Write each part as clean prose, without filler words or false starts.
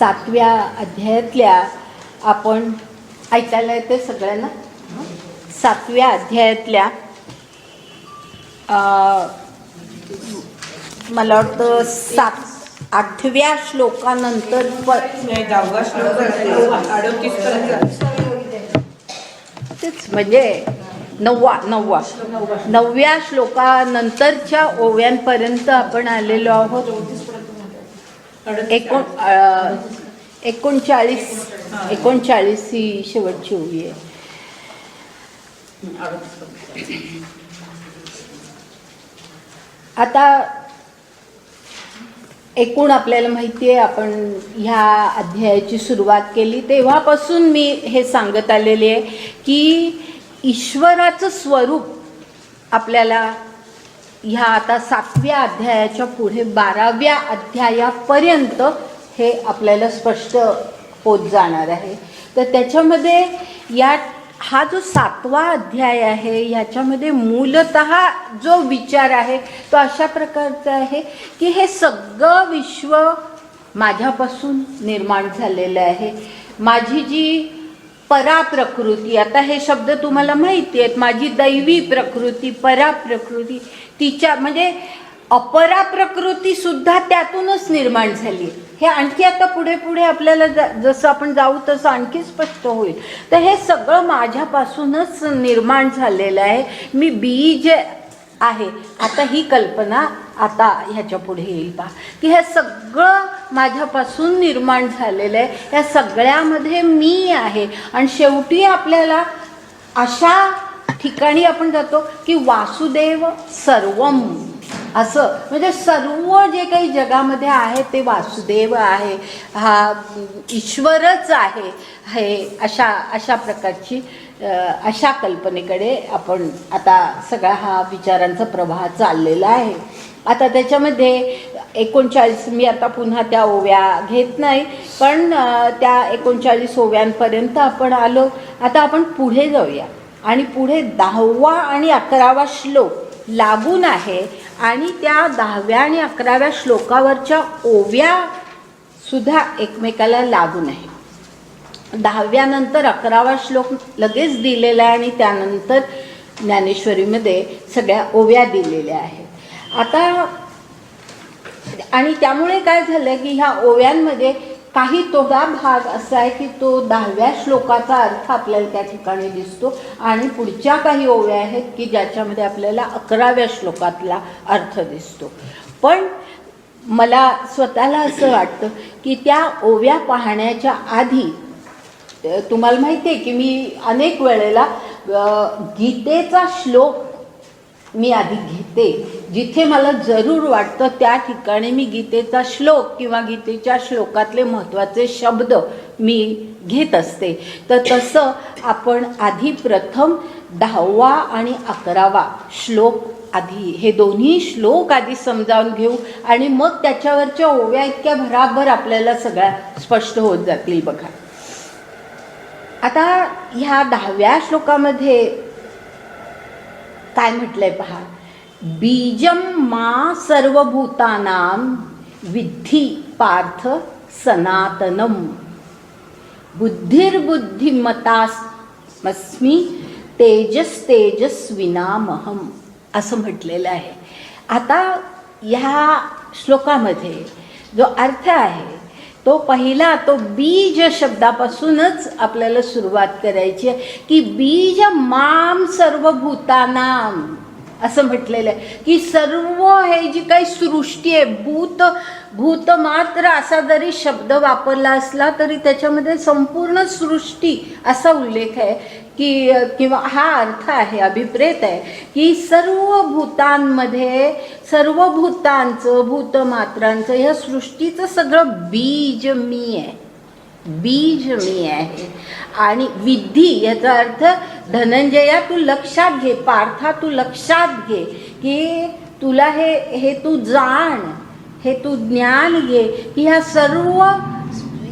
7व्या अध्यायातल्या आपण ऐकायला येते सगळ्यांना. 7व्या अध्यायातल्या मला वाटतं 8व्या श्लोकानंतर तेच म्हणजे 9व्या श्लोकानंतरच्या ओव्यांपर्यंत आपण आलेलो आहोत. 39 ही शेवटची ओवी आहे. आता एकूण आपल्याला माहिती आहे, आपण ह्या अध्यायाची सुरुवात केली तेव्हापासून मी हे सांगत आलेले आहे की ईश्वराचं स्वरूप आपल्याला ह्या आता 7व्या अध्यायाच्या पुढे 12व्या अध्यायापर्यंत हे आपल्याला स्पष्ट होत जाणार आहे. तर त्याच्यामध्ये हा जो 7वा अध्याय आहे ह्याच्यामध्ये मूलतः जो विचार आहे तो अशा प्रकारचा आहे की हे सगळं विश्व माझ्यापासून निर्माण झालेलं आहे. माझी जी पराप्रकृती, आता हे शब्द तुम्हाला माहिती आहेत, माझी दैवी प्रकृती, पराप्रकृती, तिच्या म्हणजे अपराप्रकृती सुद्धा त्यातूनच निर्माण झाली. हे आणखी आता पुढे पुढे आपल्याला जसं आपण जाऊ तसं आणखी स्पष्ट होईल. तर हे सगळं माझ्यापासूनच निर्माण झालेलं आहे. मी बीज आहे. आता ही कल्पना आता ह्याच्या पुढे येईल पहा की हे सगळं माझ्यापासून निर्माण झालेलं आहे. या सगळ्यामध्ये मी आहे. आणि शेवटी आपल्याला अशा ठिकाणी आपण जातो की वासुदेव सर्वम, असं म्हणजे सर्व जे काही जगामध्ये आहे ते वासुदेव आहे, हा ईश्वरच आहे. हे अशा प्रकारची अशा कल्पनेकडे आपण आता सगळा हा विचारांचा प्रवाह चाललेला आहे. आता त्याच्यामध्ये 39 मी आता पुन्हा त्या ओव्या घेत नाही, पण त्या 39 ओव्यांपर्यंत आपण आलो. आता आपण पुढे जाऊया आणि पुढे 10वा आणि 11वा श्लोक लागून आहे आणि त्या 10व्या आणि 11व्या श्लोकावरच्या ओव्या सुद्धा एकमेकाला लागून आहे. 10व्यानंतर 11वा श्लोक लगेच दिलेला आहे आणि त्यानंतर ज्ञानेश्वरीमध्ये सगळ्या ओव्या दिलेल्या आहेत. आता आणि त्यामुळे काय झालं की ह्या ओव्यांमध्ये काही थोडा भाग असा आहे की तो 10व्या श्लोकाचा अर्थ आपल्याला त्या ठिकाणी दिसतो आणि पुढच्या काही ओव्या आहेत की ज्याच्यामध्ये आपल्याला 11व्या श्लोकातला अर्थ दिसतो. पण मला स्वतःला असं वाटतं की त्या ओव्या पाहण्याच्या आधी तुम्हाला माहिती आहे की मी अनेक वेळेला गीतेचा श्लोक मी आधी घेते. जिथे मला जरूर वाटतं त्या ठिकाणी मी गीतेचा श्लोक किंवा गीतेच्या श्लोकातले महत्त्वाचे शब्द मी घेत असते. तर तसं आपण आधी प्रथम 10वा आणि 11वा श्लोक आधी हे दोन्ही श्लोक आधी समजावून घेऊ आणि मग त्याच्यावरच्या ओव्या इतक्या भराभर आपल्याला सगळ्या स्पष्ट होत जातील. बघा आता ह्या 10व्या श्लोकामध्ये काय म्हटलंय पहा, बीजम मा सर्वभूतानां विद्धि पार्थ सनातनम बुद्धिर्बुद्धिमतास्मि तेजस्तेजस्विनामहम, असं म्हटलेलं आहे. आता ह्या श्लोकामध्ये जो अर्थ आहे तो पहिला तो बीज शब्दापासूनच आपल्याला सुरुवात करायची आहे की बीज माम सर्वभूतानाम, असं म्हटलेलं आहे की सर्व हे जी काही सृष्टी आहे, भूत मात्र असा जरी शब्द वापरला असला तरी त्याच्यामध्ये संपूर्ण सृष्टी असा उल्लेख आहे की किंवा हा अर्थ आहे, अभिप्रेत आहे की सर्व भूतांमध्ये, सर्व भूतांचं, भूतमात्रांचं, ह्या सृष्टीचं सगळं बीज मी आहे, बीज मी आहे. आणि विधी याचा अर्थ धनंजया तू लक्षात घे, पार्था तू लक्षात घे की तुला हे तू जाण, हे तू ज्ञान घे की ह्या सर्व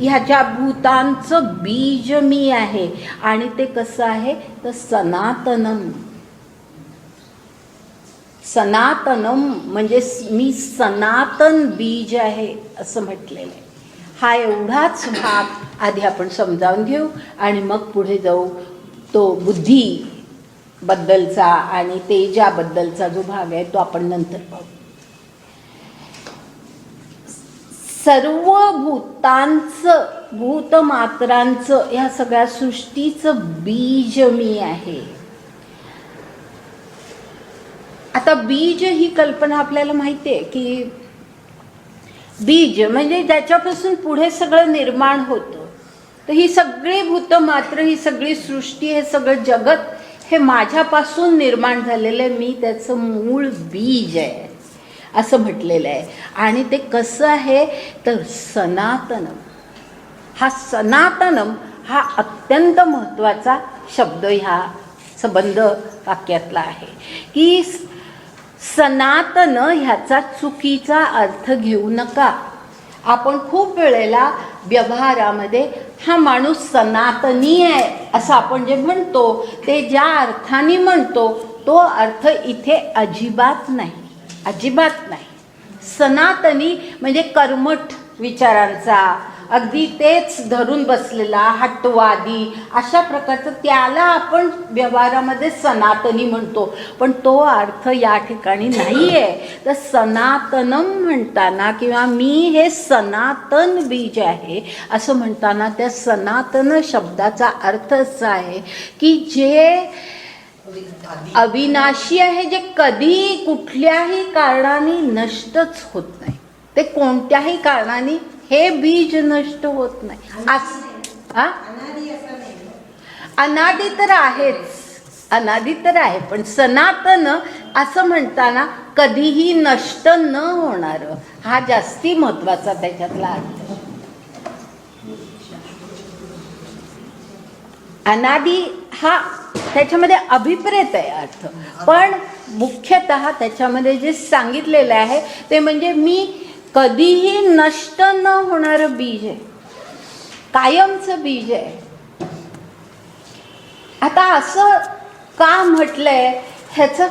ह्याच्या भूतांचं बीज मी आहे. आणि ते कसं आहे तर सनातनम, सनातनम म्हणजे मी सनातन बीज आहे असं म्हटलेलं आहे. हा एवढाच भाग आधी आपण समजावून घेऊ आणि मग पुढे जाऊ तो बुद्धी बद्दलचा आणि तेजाबद्दलचा जो भाग आहे तो आपण नंतर पाहू. सर्व भूतांचं भूतमात्रांचं ह्या सगळ्या सृष्टीचं बीज मी आहे. आता बीज ही कल्पना आपल्याला माहिती आहे की बीज म्हणजे ज्याच्यापासून पुढे सगळं निर्माण होतं. तर ही सगळी भूतमात्र, ही सगळी सृष्टी, हे सगळं जगत हे माझ्यापासून निर्माण झालेलं आहे. मी त्याचं मूळ बीज आहे असं म्हटलेलं आहे. आणि ते कसं आहे तर सनातनम. हा सनातनम हा अत्यंत महत्त्वाचा शब्द ह्या संबंध वाक्यातला आहे की सनातन ह्याचा चुकीचा अर्थ घेऊ नका. आपण खूप वेळेला व्यवहारामध्ये हा माणूस सनातनी आहे असं आपण जे म्हणतो ते ज्या अर्थाने म्हणतो तो अर्थ इथे अजिबात नाही, अजिबात नाही. सनातनी म्हणजे कर्मठ विचारांचा, अगदी तेच धरून बसलेला हट्टवादी अशा प्रकारचं त्याला आपण व्यवहारामध्ये सनातनी म्हणतो. पण तो अर्थ या ठिकाणी नाही आहे. तर सनातनम म्हणताना किंवा मी हे सनातन बीज आहे असं म्हणताना त्या सनातन शब्दाचा अर्थ असा आहे की जे अविनाशी आहे, जे कधी कुठल्याही कारणाने नष्टच होत नाही. ते कोणत्याही कारणाने हे बीज नष्ट होत नाही. अनादि तर आहेच, अनादि तर आहे, पण सनातन असं म्हणताना कधीही नष्ट न होणार हा जास्ती महत्वाचा त्याच्यातला अर्थ. अनादि हा त्याच्यामध्ये अभिप्रेत आहे अर्थ, पण मुख्यतः त्याच्यामध्ये जे सांगितलेलं आहे ते म्हणजे मी कधीही नष्ट न होणारं बीज आहे, कायमचं बीज आहे. आता असं का म्हटलंय ह्याचं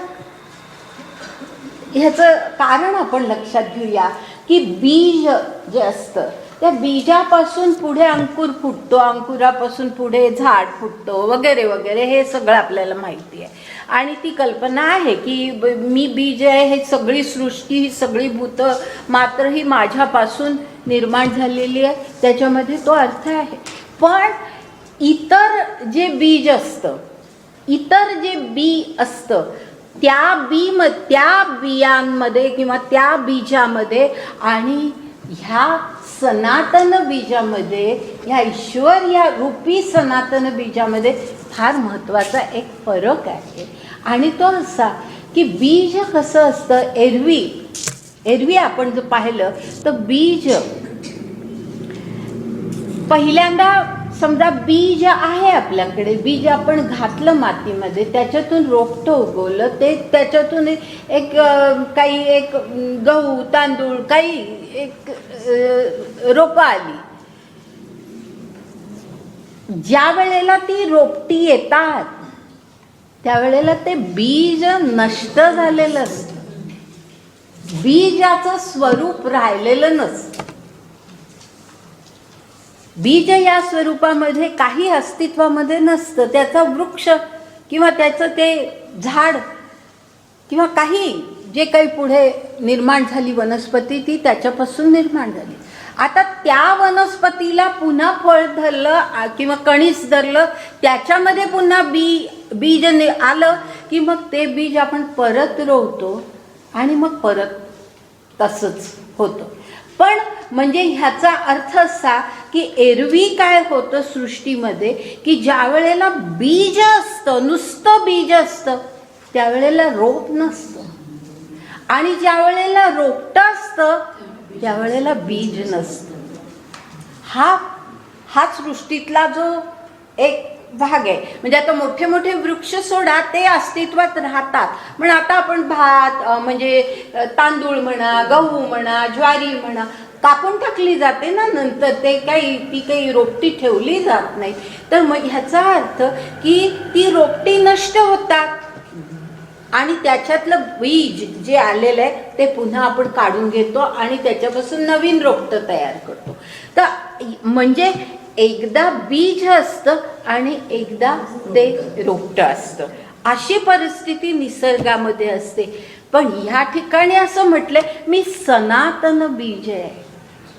कारण आपण लक्षात घेऊया की बीज जे असतं त्या बीजापासून पुढे अंकुर फुटतो, अंकुरापासून पुढे झाड फुटतो वगैरे वगैरे हे सगळं आपल्याला माहिती आहे. आणि ती कल्पना आहे की मी बीज आहे, हे सगळी सृष्टी, ही सगळी भूत मात्र ही माझ्यापासून निर्माण झालेली आहे, त्याच्यामध्ये तो अर्थ आहे. पण इतर जे बीज असतं, इतर जे बी असतं त्या बियांमध्ये किंवा त्या बीजामध्ये आणि ह्या सनातन बीजामध्ये, ह्या ईश्वर या रूपी सनातन बीजामध्ये फार महत्त्वाचा एक फरक आहे. आणि तो असा की बीज कसं असतं, एरवी आपण जर पाहिलं तर बीज पहिल्यांदा समजा बीज आहे आपल्याकडे, बीज आपण घातलं मातीमध्ये, त्याच्यातून रोपटं उगवलं, ते त्याच्यातून एक काही एक गहू तांदूळ काही एक रोपं आली. ज्या वेळेला ती रोपटी येतात त्यावेळेला ते बीज नष्ट झालेलं असतं, बीजाचं स्वरूप राहिलेलं नसतं. बीज या स्वरूपामध्ये काही अस्तित्वामध्ये नसतं. त्याचा वृक्ष किंवा त्याचं ते झाड किंवा काही जे काही पुढे निर्माण झाली वनस्पती ती त्याच्यापासून निर्माण झाली. आता त्या वनस्पतीला पुन्हा फळ धरलं किंवा कणीस धरलं, त्याच्यामध्ये पुन्हा बीज आलं की मग ते बीज आपण परत रोवतो आणि मग परत तसंच होतं. पण म्हणजे ह्याचा अर्थ असा की एरवी काय होतं सृष्टीमध्ये की ज्या वेळेला बीज असतं, नुसतं बीज असतं, त्यावेळेला रोप नसतं, आणि ज्या वेळेला रोपटं असतं त्यावेळेला बीज नसतं. हा सृष्टीतला जो एक भाग आहे. म्हणजे आता मोठे मोठे वृक्ष सोडा ते अस्तित्वात राहतात, पण आता आपण भात म्हणजे तांदूळ म्हणा, गहू म्हणा, ज्वारी म्हणा कापून टाकली जाते ना नंतर, ते ती काही रोपटी ठेवली जात नाही. तर मग ह्याचा अर्थ की ती रोपटी नष्ट होतात आणि त्याच्यातलं बीज जे आलेलं आहे ते पुन्हा आपण काढून घेतो आणि त्याच्यापासून नवीन रोपटं तयार करतो. तर म्हणजे एकदा बीज असतं आणि एकदा ते रोपटं असतं, अशी परिस्थिती निसर्गामध्ये असते. पण ह्या ठिकाणी असं म्हटलंय, मी सनातन बीज आहे.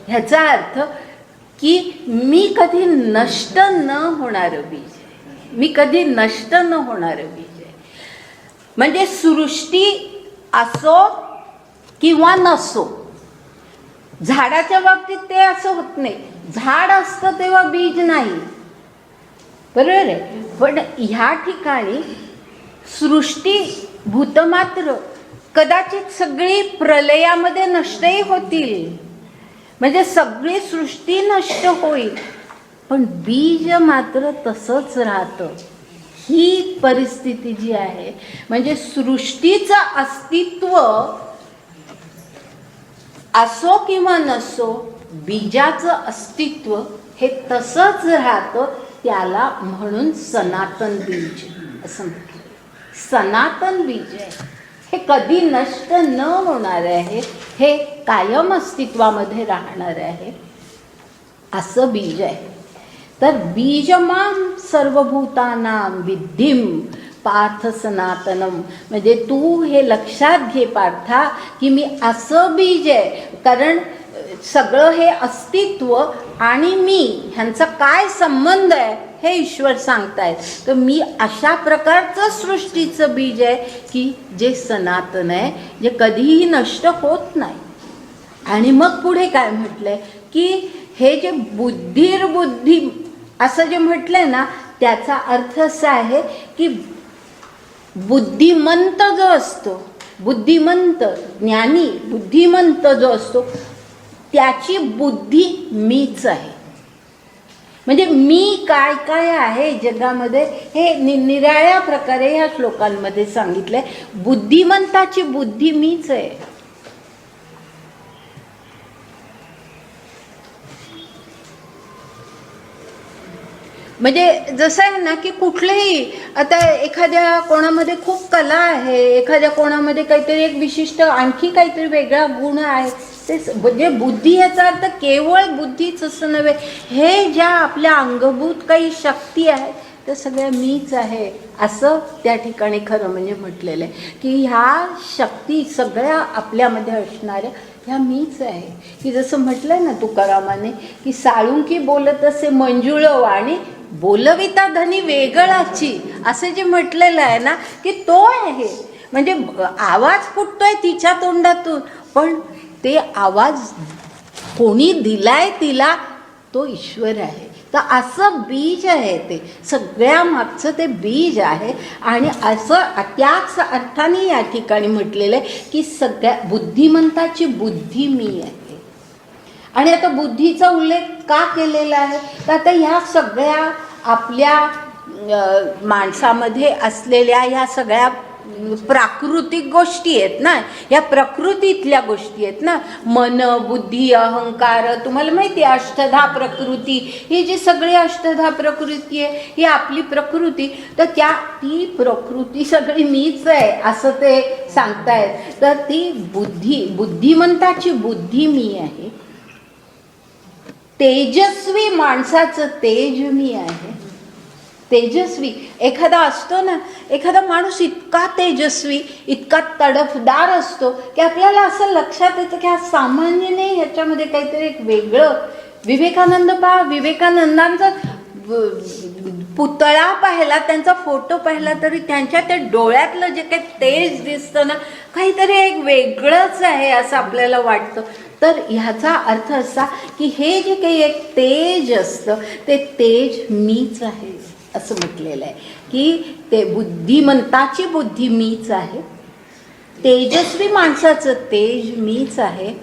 ह्याचा अर्थ की मी कधी नष्ट न होणारं बीज आहे, मी कधी नष्ट न होणारं बीज आहे. म्हणजे सृष्टी असो किंवा नसो, झाडाच्या बाबतीत ते असं होत नाही. झाड असतं तेव्हा बीज नाही, बरोबर आहे. पण ह्या ठिकाणी सृष्टी भूतमात्र कदाचित सगळी प्रलयामध्ये नष्टही होतील, म्हणजे सगळी सृष्टी नष्ट होईल, पण बीज मात्र तसंच राहतं. ही परिस्थिती जी आहे, म्हणजे सृष्टीचं अस्तित्व असो किंवा नसो, बीजाचं अस्तित्व हे तसंच राहतं. त्याला म्हणून सनातन बीज असं म्हटलं. सनातन बीज आहे, हे कधी नष्ट न होणार आहे, हे कायम अस्तित्वामध्ये राहणार आहे, असं बीज आहे. तर बीजमां सर्वभूतानां विद्धीं पार्थ सनातनम. म्हणजे तू हे लक्षात घे पार्था, की मी असं बीज आहे. कारण सगळं हे अस्तित्व आणि मी ह्यांचा काय संबंध आहे हे ईश्वर सांगतायत. तर मी अशा प्रकारचं सृष्टीचं बीज आहे की जे सनातन आहे, जे कधीही नष्ट होत नाही. आणि मग पुढे काय म्हटलंय की हे जे बुद्धिर्बुद्धी असं जे म्हटलंय ना, त्याचा अर्थ असा आहे की बुद्धिमंत जो असतो, बुद्धिमंत ज्ञानी बुद्धिमंत जो असतो, त्याची बुद्धी मीच आहे. म्हणजे मी काय काय आहे जगामध्ये हे निराळ्या प्रकारे ह्या श्लोकांमध्ये सांगितलंय. बुद्धिमंताची बुद्धी मीच आहे. म्हणजे जसं आहे ना की कुठलेही आता एखाद्या कोणामध्ये खूप कला आहे, एखाद्या कोणामध्ये काहीतरी एक विशिष्ट आणखी काहीतरी वेगळा गुण आहे, ते म्हणजे बुद्धी याचा अर्थ केवळ बुद्धीच असं नव्हे, हे ज्या आपल्या अंगभूत काही शक्ती आहे त्या सगळ्या मीच आहे असं त्या ठिकाणी खरं म्हणजे म्हटलेलं आहे. की ह्या शक्ती सगळ्या आपल्यामध्ये असणाऱ्या ह्या मीच आहे. की जसं म्हटलंय ना तुकारामाने की साळुंकी बोलत असे मंजुळ वाणी, बोलविता धनी वेगळाची, असं जे म्हटलेलं आहे ना की तो आहे. म्हणजे आवाज फुटतोय तिच्या तोंडातून, पण ते आवाज कोणी दिलाय तिला, तो ईश्वर आहे. तर असं बीज आहे, ते सगळ्या मागचं ते बीज आहे. आणि असं त्याच अर्थाने या ठिकाणी म्हटलेलं आहे की सगळ्या बुद्धिमंताची बुद्धी मी आहे. आणि आता बुद्धीचा उल्लेख का केलेला आहे, तर आता ह्या सगळ्या आपल्या माणसामध्ये असलेल्या ह्या सगळ्या प्राकृतिक गोष्टी आहेत ना, या प्रकृतीतल्या गोष्टी आहेत ना, मन बुद्धी अहंकार. तुम्हाला माहिती आहे अष्टधा प्रकृती, ही जी सगळी अष्टधा प्रकृती आहे ही आपली प्रकृती. तर ती प्रकृती सगळी मीच आहे असं ते सांगतायत. तर ती बुद्धिमंताची बुद्धी मी आहे. तेजस्वी माणसाचं तेज मी आहे. तेजस्वी एखादा असतो ना, एखादा माणूस इतका तेजस्वी, इतका तडफदार असतो की आपल्याला असं लक्षात येतं की हा सामान्य नाही, ह्याच्यामध्ये काहीतरी एक वेगळं. विवेकानंद विवेकानंदांचा पुतळा पाहिला, त्यांचा फोटो पाहिला, तरी त्यांच्या त्या डोळ्यातलं जे काही तेज दिसतं ना, काहीतरी एक वेगळंच आहे असं आपल्याला वाटतं. तर ह्याचा अर्थ असा की हे जे काही एक तेज असतं ते तेज मीच आहे असं म्हटलेलं आहे. की ते बुद्धिमंताची बुद्धी मीच आहे, तेजस्वी माणसाचं तेज मीच आहे,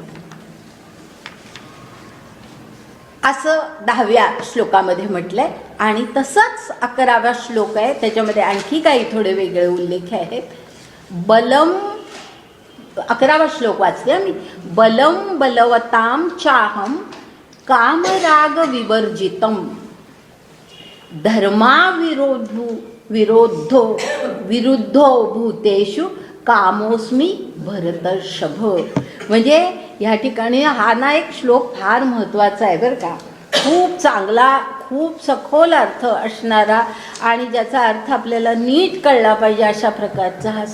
असं 10व्या श्लोकामध्ये म्हटलंय. आणि तसंच 11वा श्लोक आहे, त्याच्यामध्ये आणखी काही थोडे वेगळे उल्लेख आहेत. बलम 11वा श्लोक वाचते मी. बलम बलवताम चाहम कामराग विवर्जितम धर्मा विरुद्धो भूतेषु कामोस्मी भरतर्षभ. म्हणजे ह्या ठिकाणी हा ना एक श्लोक फार महत्त्वाचा आहे बरं का, खूप चांगला, खूप सखोल अर्थ असणारा आणि ज्याचा अर्थ आपल्याला नीट कळला पाहिजे अशा प्रकारचा हा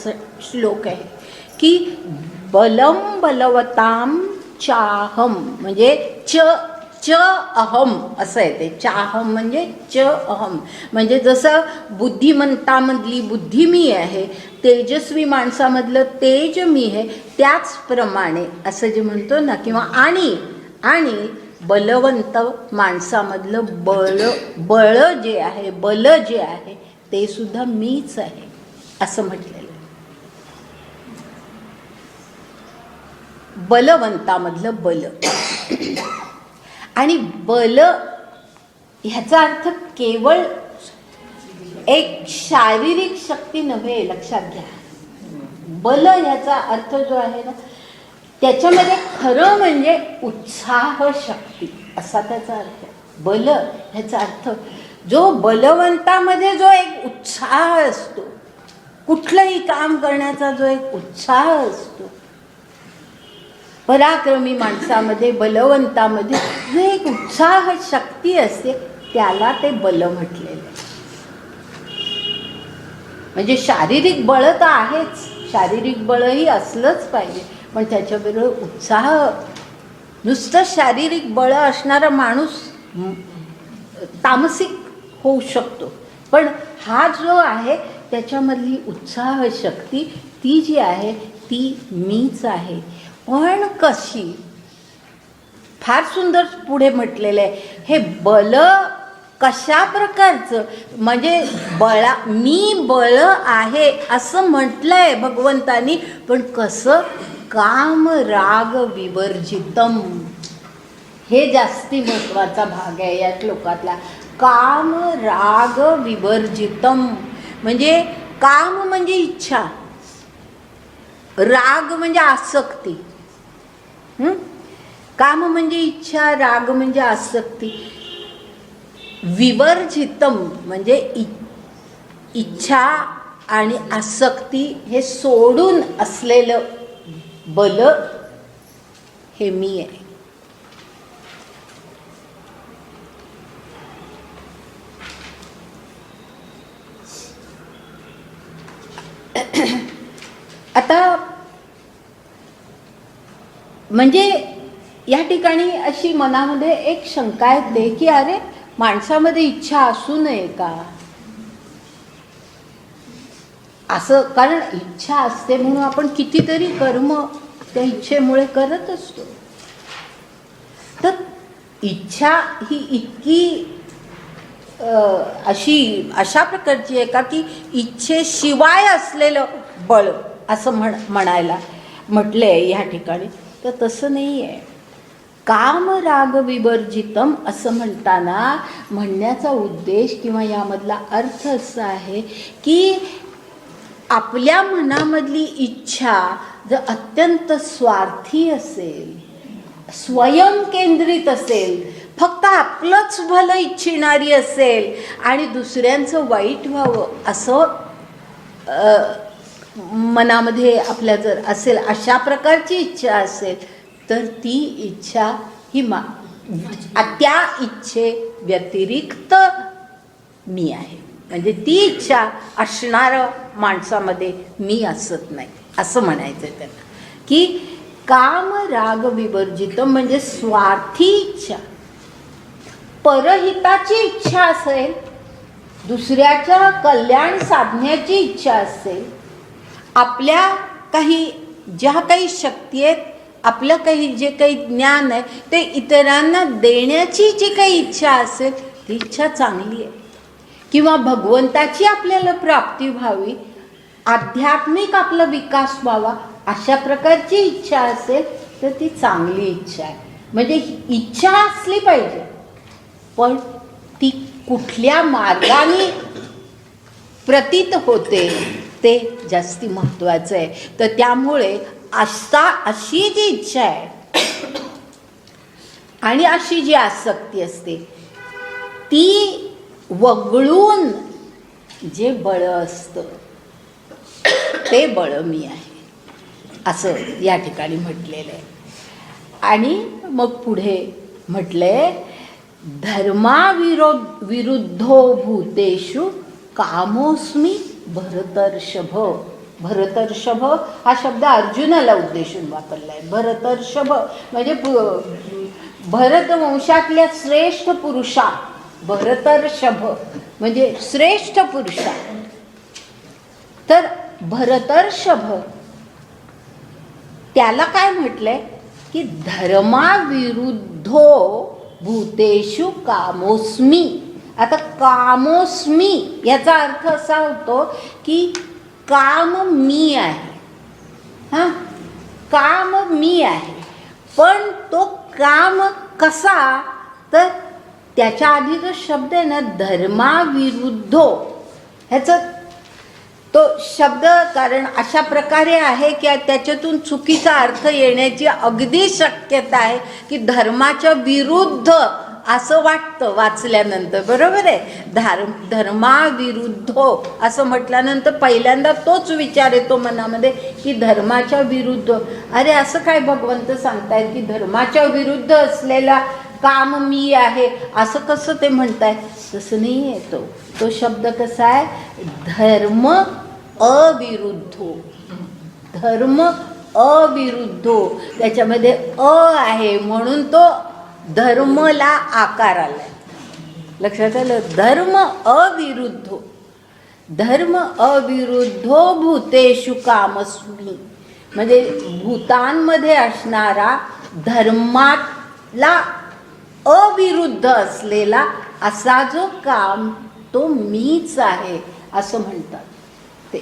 श्लोक आहे की बलम बलवताम चाहम, म्हणजे च अहम असं आहे ते. चाहम म्हणजे च अहम, म्हणजे जसं बुद्धिमंतामधली बुद्धी मी आहे, तेजस्वी माणसामधलं तेज मी आहे, त्याचप्रमाणे असं जे म्हणतो ना, किंवा आणि बलवंत माणसामधलं बळ जे आहे, बल जे आहे ते सुद्धा मीच आहे असं म्हटलेलं. बलवंतामधलं बल आणि बल ह्याचा अर्थ केवळ एक शारीरिक शक्ती नव्हे, लक्षात घ्या. बल ह्याचा अर्थ जो आहे ना, त्याच्यामध्ये खरं म्हणजे उत्साह शक्ती असा त्याचा अर्थ. बल ह्याचा अर्थ जो बलवंतामध्ये जो एक उत्साह असतो, कुठलंही काम करण्याचा जो एक उत्साह असतो, पराक्रमी माणसामध्ये, बलवंतामध्ये जो एक उत्साह शक्ती असते, त्याला ते बल म्हटलेलं आहे. म्हणजे शारीरिक बळ तर आहेच, शारीरिक बळही असलंच पाहिजे, पण त्याच्याबरोबर उत्साह. नुसतं शारीरिक बळ असणारा माणूस तामसिक होऊ शकतो, पण हा जो आहे त्याच्यामधली उत्साह शक्ती ती जी आहे ती मीच आहे. पण कशी? फार सुंदर पुढे म्हटलेलं आहे. हे बल कशा प्रकारचं, म्हणजे मी बळ आहे असं म्हटलंय भगवंतानी, पण कसं? काम राग विवर्जितम, हे जास्ती महत्वाचा भाग आहे या श्लोकातला. काम राग विवर्जितम म्हणजे काम म्हणजे इच्छा, राग म्हणजे आसक्ती. काम म्हणजे इच्छा, राग म्हणजे आसक्ती. विवर्जितम म्हणजे इच्छा आणि आसक्ती हे सोडून असलेलं बल हे मी आहे. आता म्हणजे या ठिकाणी अशी मनामध्ये एक शंका येते की अरे, माणसामध्ये इच्छा असू नये का असं? कारण इच्छा असते म्हणून आपण कितीतरी कर्म त्या इच्छेमुळे करत असतो. तर इच्छा ही इतकी अशा प्रकारची आहे का की इच्छेशिवाय असलेलं बळ असं म्हणायला म्हटलंय या ठिकाणी. तर तसं नाही आहे. काम राग विवर्जितम असं म्हणताना म्हणण्याचा उद्देश किंवा यामधला अर्थ असा आहे की आपल्या मनामधली इच्छा जर अत्यंत स्वार्थी असेल, स्वयं केंद्रित असेल, फक्त आपलंच भलं इच्छिणारी असेल आणि दुसऱ्यांचं वाईट व्हावं असं मनामध्ये आपल्या जर असेल, अशा प्रकारची इच्छा असेल, तर ती इच्छा ही त्या इच्छे व्यतिरिक्त मी आहे. म्हणजे ती इच्छा असणारं माणसामध्ये मी असत नाही असं म्हणायचं आहे त्यांना. की काम राग विवर्जित म्हणजे स्वार्थी इच्छा, परहिताची इच्छा असेल, दुसऱ्याचं कल्याण साधण्याची इच्छा असेल, आपल्या काही ज्या काही शक्ती आहेत, आपलं काही जे काही ज्ञान आहे ते इतरांना देण्याची जी काही इच्छा असेल ती इच्छा चांगली आहे. किंवा भगवंताची आपल्याला प्राप्ती व्हावी, आध्यात्मिक आपला विकास व्हावा, अशा प्रकारची इच्छा असेल तर ती चांगली इच्छा आहे. म्हणजे इच्छा असली पाहिजे, पण ती कुठल्या मार्गाने प्रतीत होते ते जास्ती महत्त्वाचं आहे. तर त्यामुळे अशी जी इच्छा आहे आणि अशी जी आसक्ती असते ती वगळून जे बळ असतं ते बळ मी आहे असं या ठिकाणी म्हटलेलं आहे. आणि मग पुढे म्हटले विरुद्धो भूतेषु कामोस्मी भरतर्षभ. भरतर्षभ हा शब्द अर्जुनाला उद्देशून वापरलाय. भरतर्षभ म्हणजे भरत वंशातल्या श्रेष्ठ पुरुषा. भरतर्षभ म्हणजे श्रेष्ठ पुरुषा. तर भरतर्षभ त्याला काय म्हटलंय की धर्माविरुद्धो भूतेषु कामोस्मी. आता कामोस्मी याचा अर्थ असा होतो की काम मी आहे. हां, काम मी आहे. पण तो काम कसा, तर त्याच्या आधी जो शब्द आहे ना धर्माविरुद्धो, ह्याचं तो शब्द कारण अशा प्रकारे आहे की त्याच्यातून चुकीचा अर्थ येण्याची अगदी शक्यता आहे की धर्माच्या विरुद्ध असं वाटतं वाचल्यानंतर. बरोबर आहे. धर्माविरुद्धो असं म्हटल्यानंतर पहिल्यांदा तोच विचार येतो मनामध्ये की धर्माच्या विरुद्ध. अरे असं काय भगवंत सांगतायत की धर्माच्या विरुद्ध असलेला काम मी आहे, असं कसं ते म्हणताय? तसं नाही आहे. तो शब्द कसा आहे, धर्म अविरुद्धो. धर्म अविरुद्धो त्याच्यामध्ये अ आहे म्हणून तो धर्मला आकार आलाय. लक्षात आलं? धर्म अविरुद्धो. धर्म अविरुद्धो भूतेषु कामस्मी म्हणजे भूतांमध्ये असणारा धर्माला अविरुद्ध असलेला असा जो काम तो मीच आहे असं म्हणतात ते.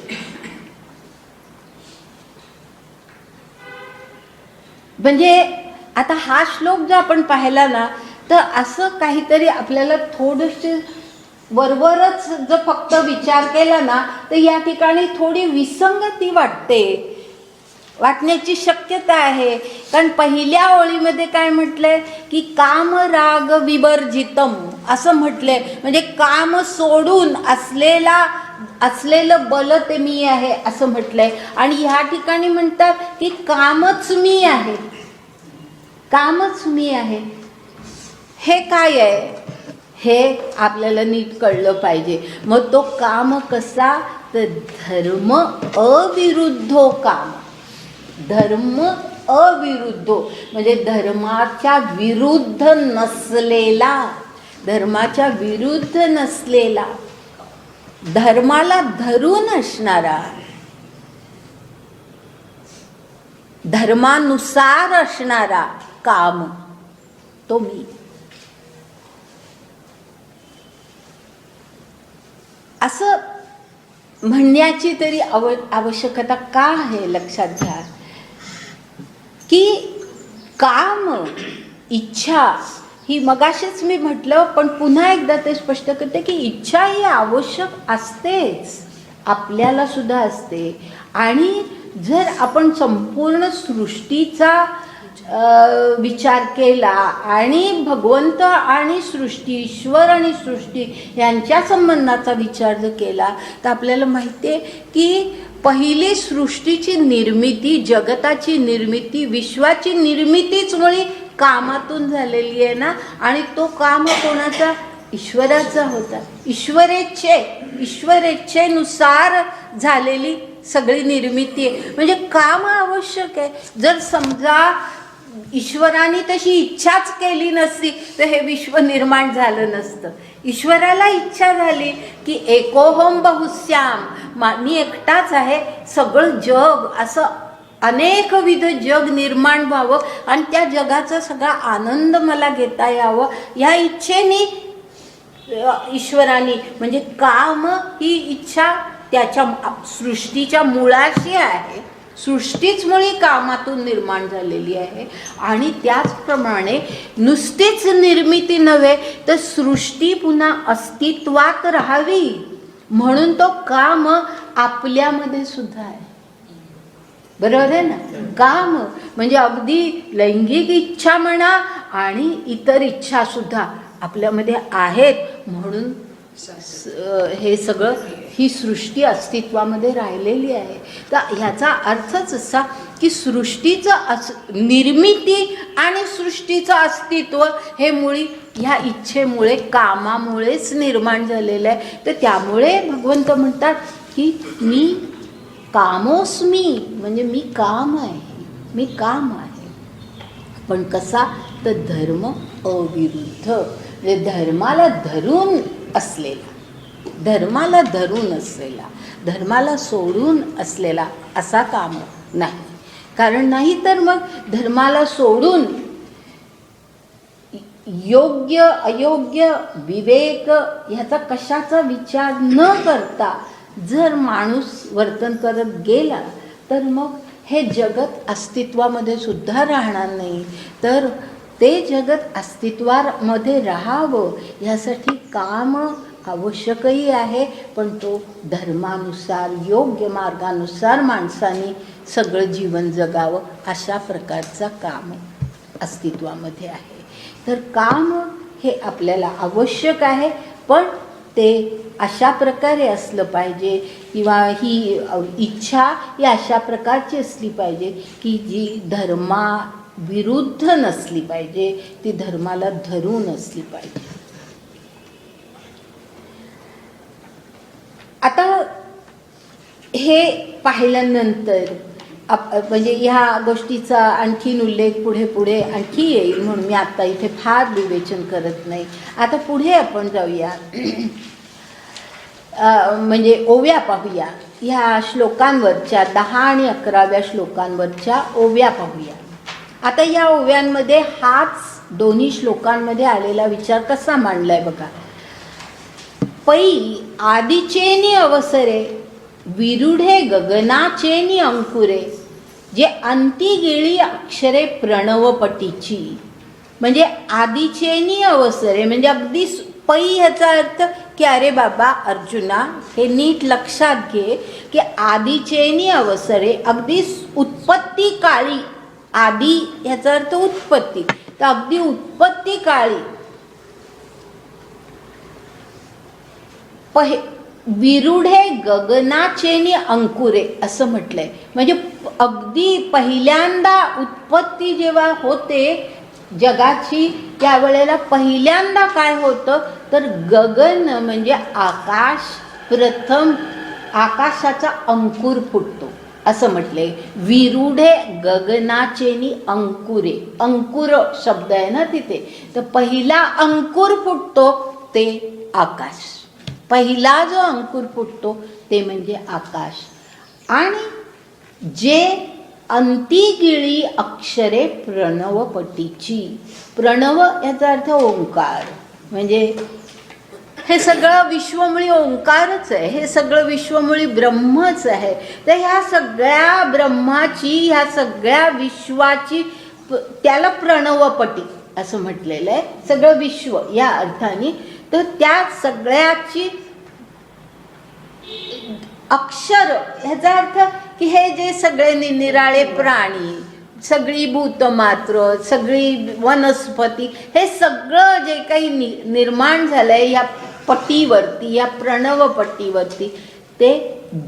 म्हणजे आता हा श्लोक जर आपण पाहिला ना तर असं काहीतरी आपल्याला थोडंसं वरवरच जर फक्त विचार केला ना तर या ठिकाणी थोडी विसंगती वाटण्याची शक्यता आहे. कारण पहिल्या ओळीमध्ये काय म्हटलंय की काम राग विवर्जितम असं म्हटलंय. म्हणजे काम सोडून असलेलं बल ते मी आहे असं म्हटलंय. आणि ह्या ठिकाणी म्हणतात की कामच मी आहे. कामच मी आहे. हे काय आहे हे आपल्याला नीट कळलं पाहिजे. मग तो काम कसा, तर धर्म अविरुद्धो काम. धर्म अविरुद्धो म्हणजे धर्माच्या विरुद्ध नसलेला. धर्माच्या विरुद्ध नसलेला, धर्माला धरून असणारा, धर्मानुसार असणारा काम तो मी. असं म्हणण्याची तरी आवश्यकता का आहे लक्षात घ्या की काम, इच्छा ही मगाशीच मी म्हटलं पण पुन्हा एकदा ते स्पष्ट करते की इच्छा ही आवश्यक असतेच, आपल्याला सुद्धा असते. आणि जर आपण संपूर्ण सृष्टीचा विचार केला आणि भगवंत आणि सृष्टी, ईश्वर आणि सृष्टी यांच्या संबंधाचा विचार जर केला तर आपल्याला माहिती आहे की पहिली सृष्टीची निर्मिती, जगताची निर्मिती, विश्वाची निर्मितीच मुळी कामातून झालेली आहे ना. आणि तो काम कोणाचा, ईश्वराचा होता. ईश्वरेच्छेनुसार झालेली सगळी निर्मिती आहे. म्हणजे काम आवश्यक आहे. जर समजा ईश्वराने तशी इच्छाच केली नसती तर हे विश्व निर्माण झालं नसतं. ईश्वराला इच्छा झाली की एकोहम बहुश्याम, मी एकटाच आहे, सगळं जग असं अनेकविध जग निर्माण व्हावं आणि त्या जगाचा सगळा आनंद मला घेता यावं या इच्छेने ईश्वराने, म्हणजे काम ही इच्छा त्याच्या सृष्टीच्या मुळाशी आहे. सृष्टीच मुळी कामातून निर्माण झालेली आहे. आणि त्याचप्रमाणे नुसतीच निर्मिती नव्हे तर सृष्टी पुन्हा अस्तित्वात राहावी म्हणून तो काम आपल्यामध्ये सुद्धा आहे. बरोबर आहे ना. काम म्हणजे अगदी लैंगिक इच्छा म्हणा आणि इतर इच्छा सुद्धा आपल्यामध्ये आहेत म्हणून हे सगळं ही सृष्टी अस्तित्वामध्ये राहिलेली आहे. तर ह्याचा अर्थच असा की सृष्टीचं निर्मिती आणि सृष्टीचं अस्तित्व हे मुळी ह्या इच्छेमुळे, कामामुळेच निर्माण झालेलं आहे. तर त्यामुळे भगवंत म्हणतात की मी कामोस्मी, म्हणजे मी काम आहे, मी काम आहे. पण कसा? तर धर्म अविरुद्ध, म्हणजे धर्माला धरून असलेला, धर्माला धरून असलेला, धर्माला सोडून असलेला असा काम नाही. कारण नाही तर मग धर्माला सोडून योग्य अयोग्य विवेक ह्याचा कशाचा विचार न करता जर माणूस वर्तन करत गेला तर मग हे जगत अस्तित्वामध्ये सुद्धा राहणार नाही. तर ते जगत अस्तित्वामध्ये राहावं ह्यासाठी काम आवश्यकही आहे, पण तो धर्मानुसार योग्य मार्गानुसार माणसाने सगळं जीवन जगावं अशा प्रकारचा काम अस्तित्वामध्ये आहे. तर काम हे आपल्याला आवश्यक आहे, पण ते अशा प्रकारे असलं पाहिजे किंवा ही इच्छा ही अशा प्रकारची असली पाहिजे की जी धर्माविरुद्ध नसली पाहिजे, ती धर्माला धरून असली पाहिजे. आता हे पाहिल्यानंतर म्हणजे ह्या गोष्टीचा आणखीन उल्लेख पुढे पुढे आणखी येईल, म्हणून मी आता इथे फार विवेचन करत नाही. आता पुढे आपण जाऊया, म्हणजे ओव्या पाहूया. ह्या श्लोकांवरच्या 10 आणि 11व्या श्लोकांवरच्या ओव्या पाहूया. आता या ओव्यांमध्ये हाच दोन्ही श्लोकांमध्ये आलेला विचार कसा मांडलाय बघा. पै आदिचेनी अवसरे विरुढे गगनाचेनी अंकुरे, जे अंती गेली अक्षरे प्रणवपटीची. म्हणजे आदिचेनी अवसरे म्हणजे अगदी पै ह्याचा अर्थ की अरे बाबा अर्जुना हे नीट लक्षात घे की आदिचेनी अवसरे अगदी उत्पत्ती काळी, आदी ह्याचा अर्थ उत्पत्ती, तर अगदी उत्पत्ती काळी विरुढे गगनाचेनी अंकुरे असं म्हटलंय. म्हणजे अगदी पहिल्यांदा उत्पत्ती जेव्हा होते जगाची त्यावेळेला पहिल्यांदा काय होतं तर गगन म्हणजे आकाश, प्रथम आकाशाचा अंकुर फुटतो असं म्हटलंय. विरुढे गगनाचेनी अंकुरे, अंकुर शब्द आहे ना तिथे, तर पहिला अंकुर फुटतो ते आकाश. पहिला जो अंकुर फुटतो ते म्हणजे आकाश. आणि जे अंतिगिळी अक्षरे प्रणवपटीची, प्रणव याचा अर्थ ओंकार, म्हणजे हे सगळं विश्वमुळी ओंकारच आहे, हे सगळं विश्वमुळी ब्रह्मच आहे. तर ह्या सगळ्या ब्रह्माची, ह्या सगळ्या विश्वाची, त्याला प्रणवपटी असं म्हटलेलं आहे, सगळं विश्व या अर्थाने. तर त्या सगळ्याची अक्षर ह्याचा अर्थ की हे जे सगळे निराळे प्राणी, सगळी भूतमात्र, सगळी वनस्पती, हे सगळं जे काही निर्माण झालंय या पटीवरती, या प्रणव पट्टीवरती, ते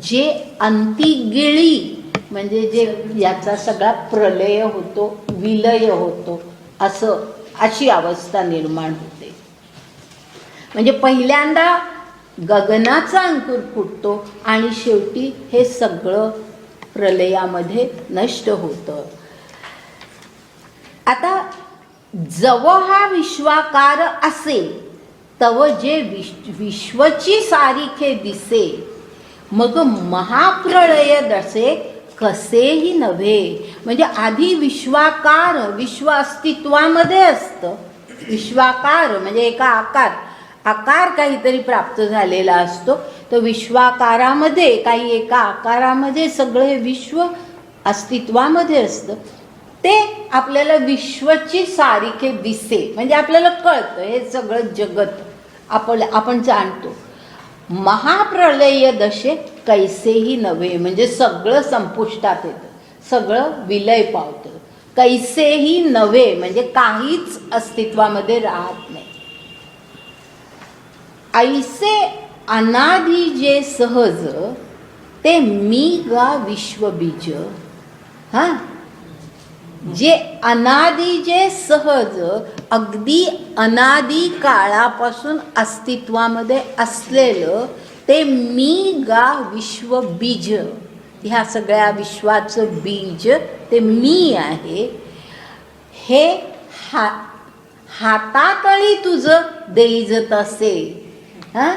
जे अंतिगिळी म्हणजे जे याचा सगळा प्रलय होतो, विलय होतो, अशी अवस्था निर्माण होते. म्हणजे पहिल्यांदा गगनाचा अंकुर फुटतो आणि शेवटी हे सगळं प्रलयामध्ये नष्ट होतं. आता जव हा विश्वाकार असे तव जे विश्वची सारिखे दिसे, मग महाप्रलय दसे कसेही नव्हे. म्हणजे आधी विश्वाकार, विश्व अस्तित्वामध्ये असतं. विश्वाकार म्हणजे एका आकार काहीतरी प्राप्त झालेला असतो. तर विश्वाकारामध्ये काही एका आकारामध्ये सगळे विश्व अस्तित्वामध्ये असतं. ते आपल्याला विश्वची सारिखे दिसे, म्हणजे आपल्याला कळतं हे सगळं जगत आपण जाणतो. महाप्रलय दशे कैसेही नव्हे, म्हणजे सगळं संपुष्टात येतं, सगळं विलय पावतं. कैसेही नव्हे म्हणजे काहीच अस्तित्वामध्ये राहत नाही. ऐसे अनादि जे सहज ते मी गा विश्वबीज. हा, जे अनादि जे सहज अगदी अनादि काळापासून अस्तित्वामध्ये असलेलं ते मी गा विश्वबीज. ह्या सगळ्या विश्वाचं बीज ते मी आहे. हे हातातळी तुझं देईज तसे. हां,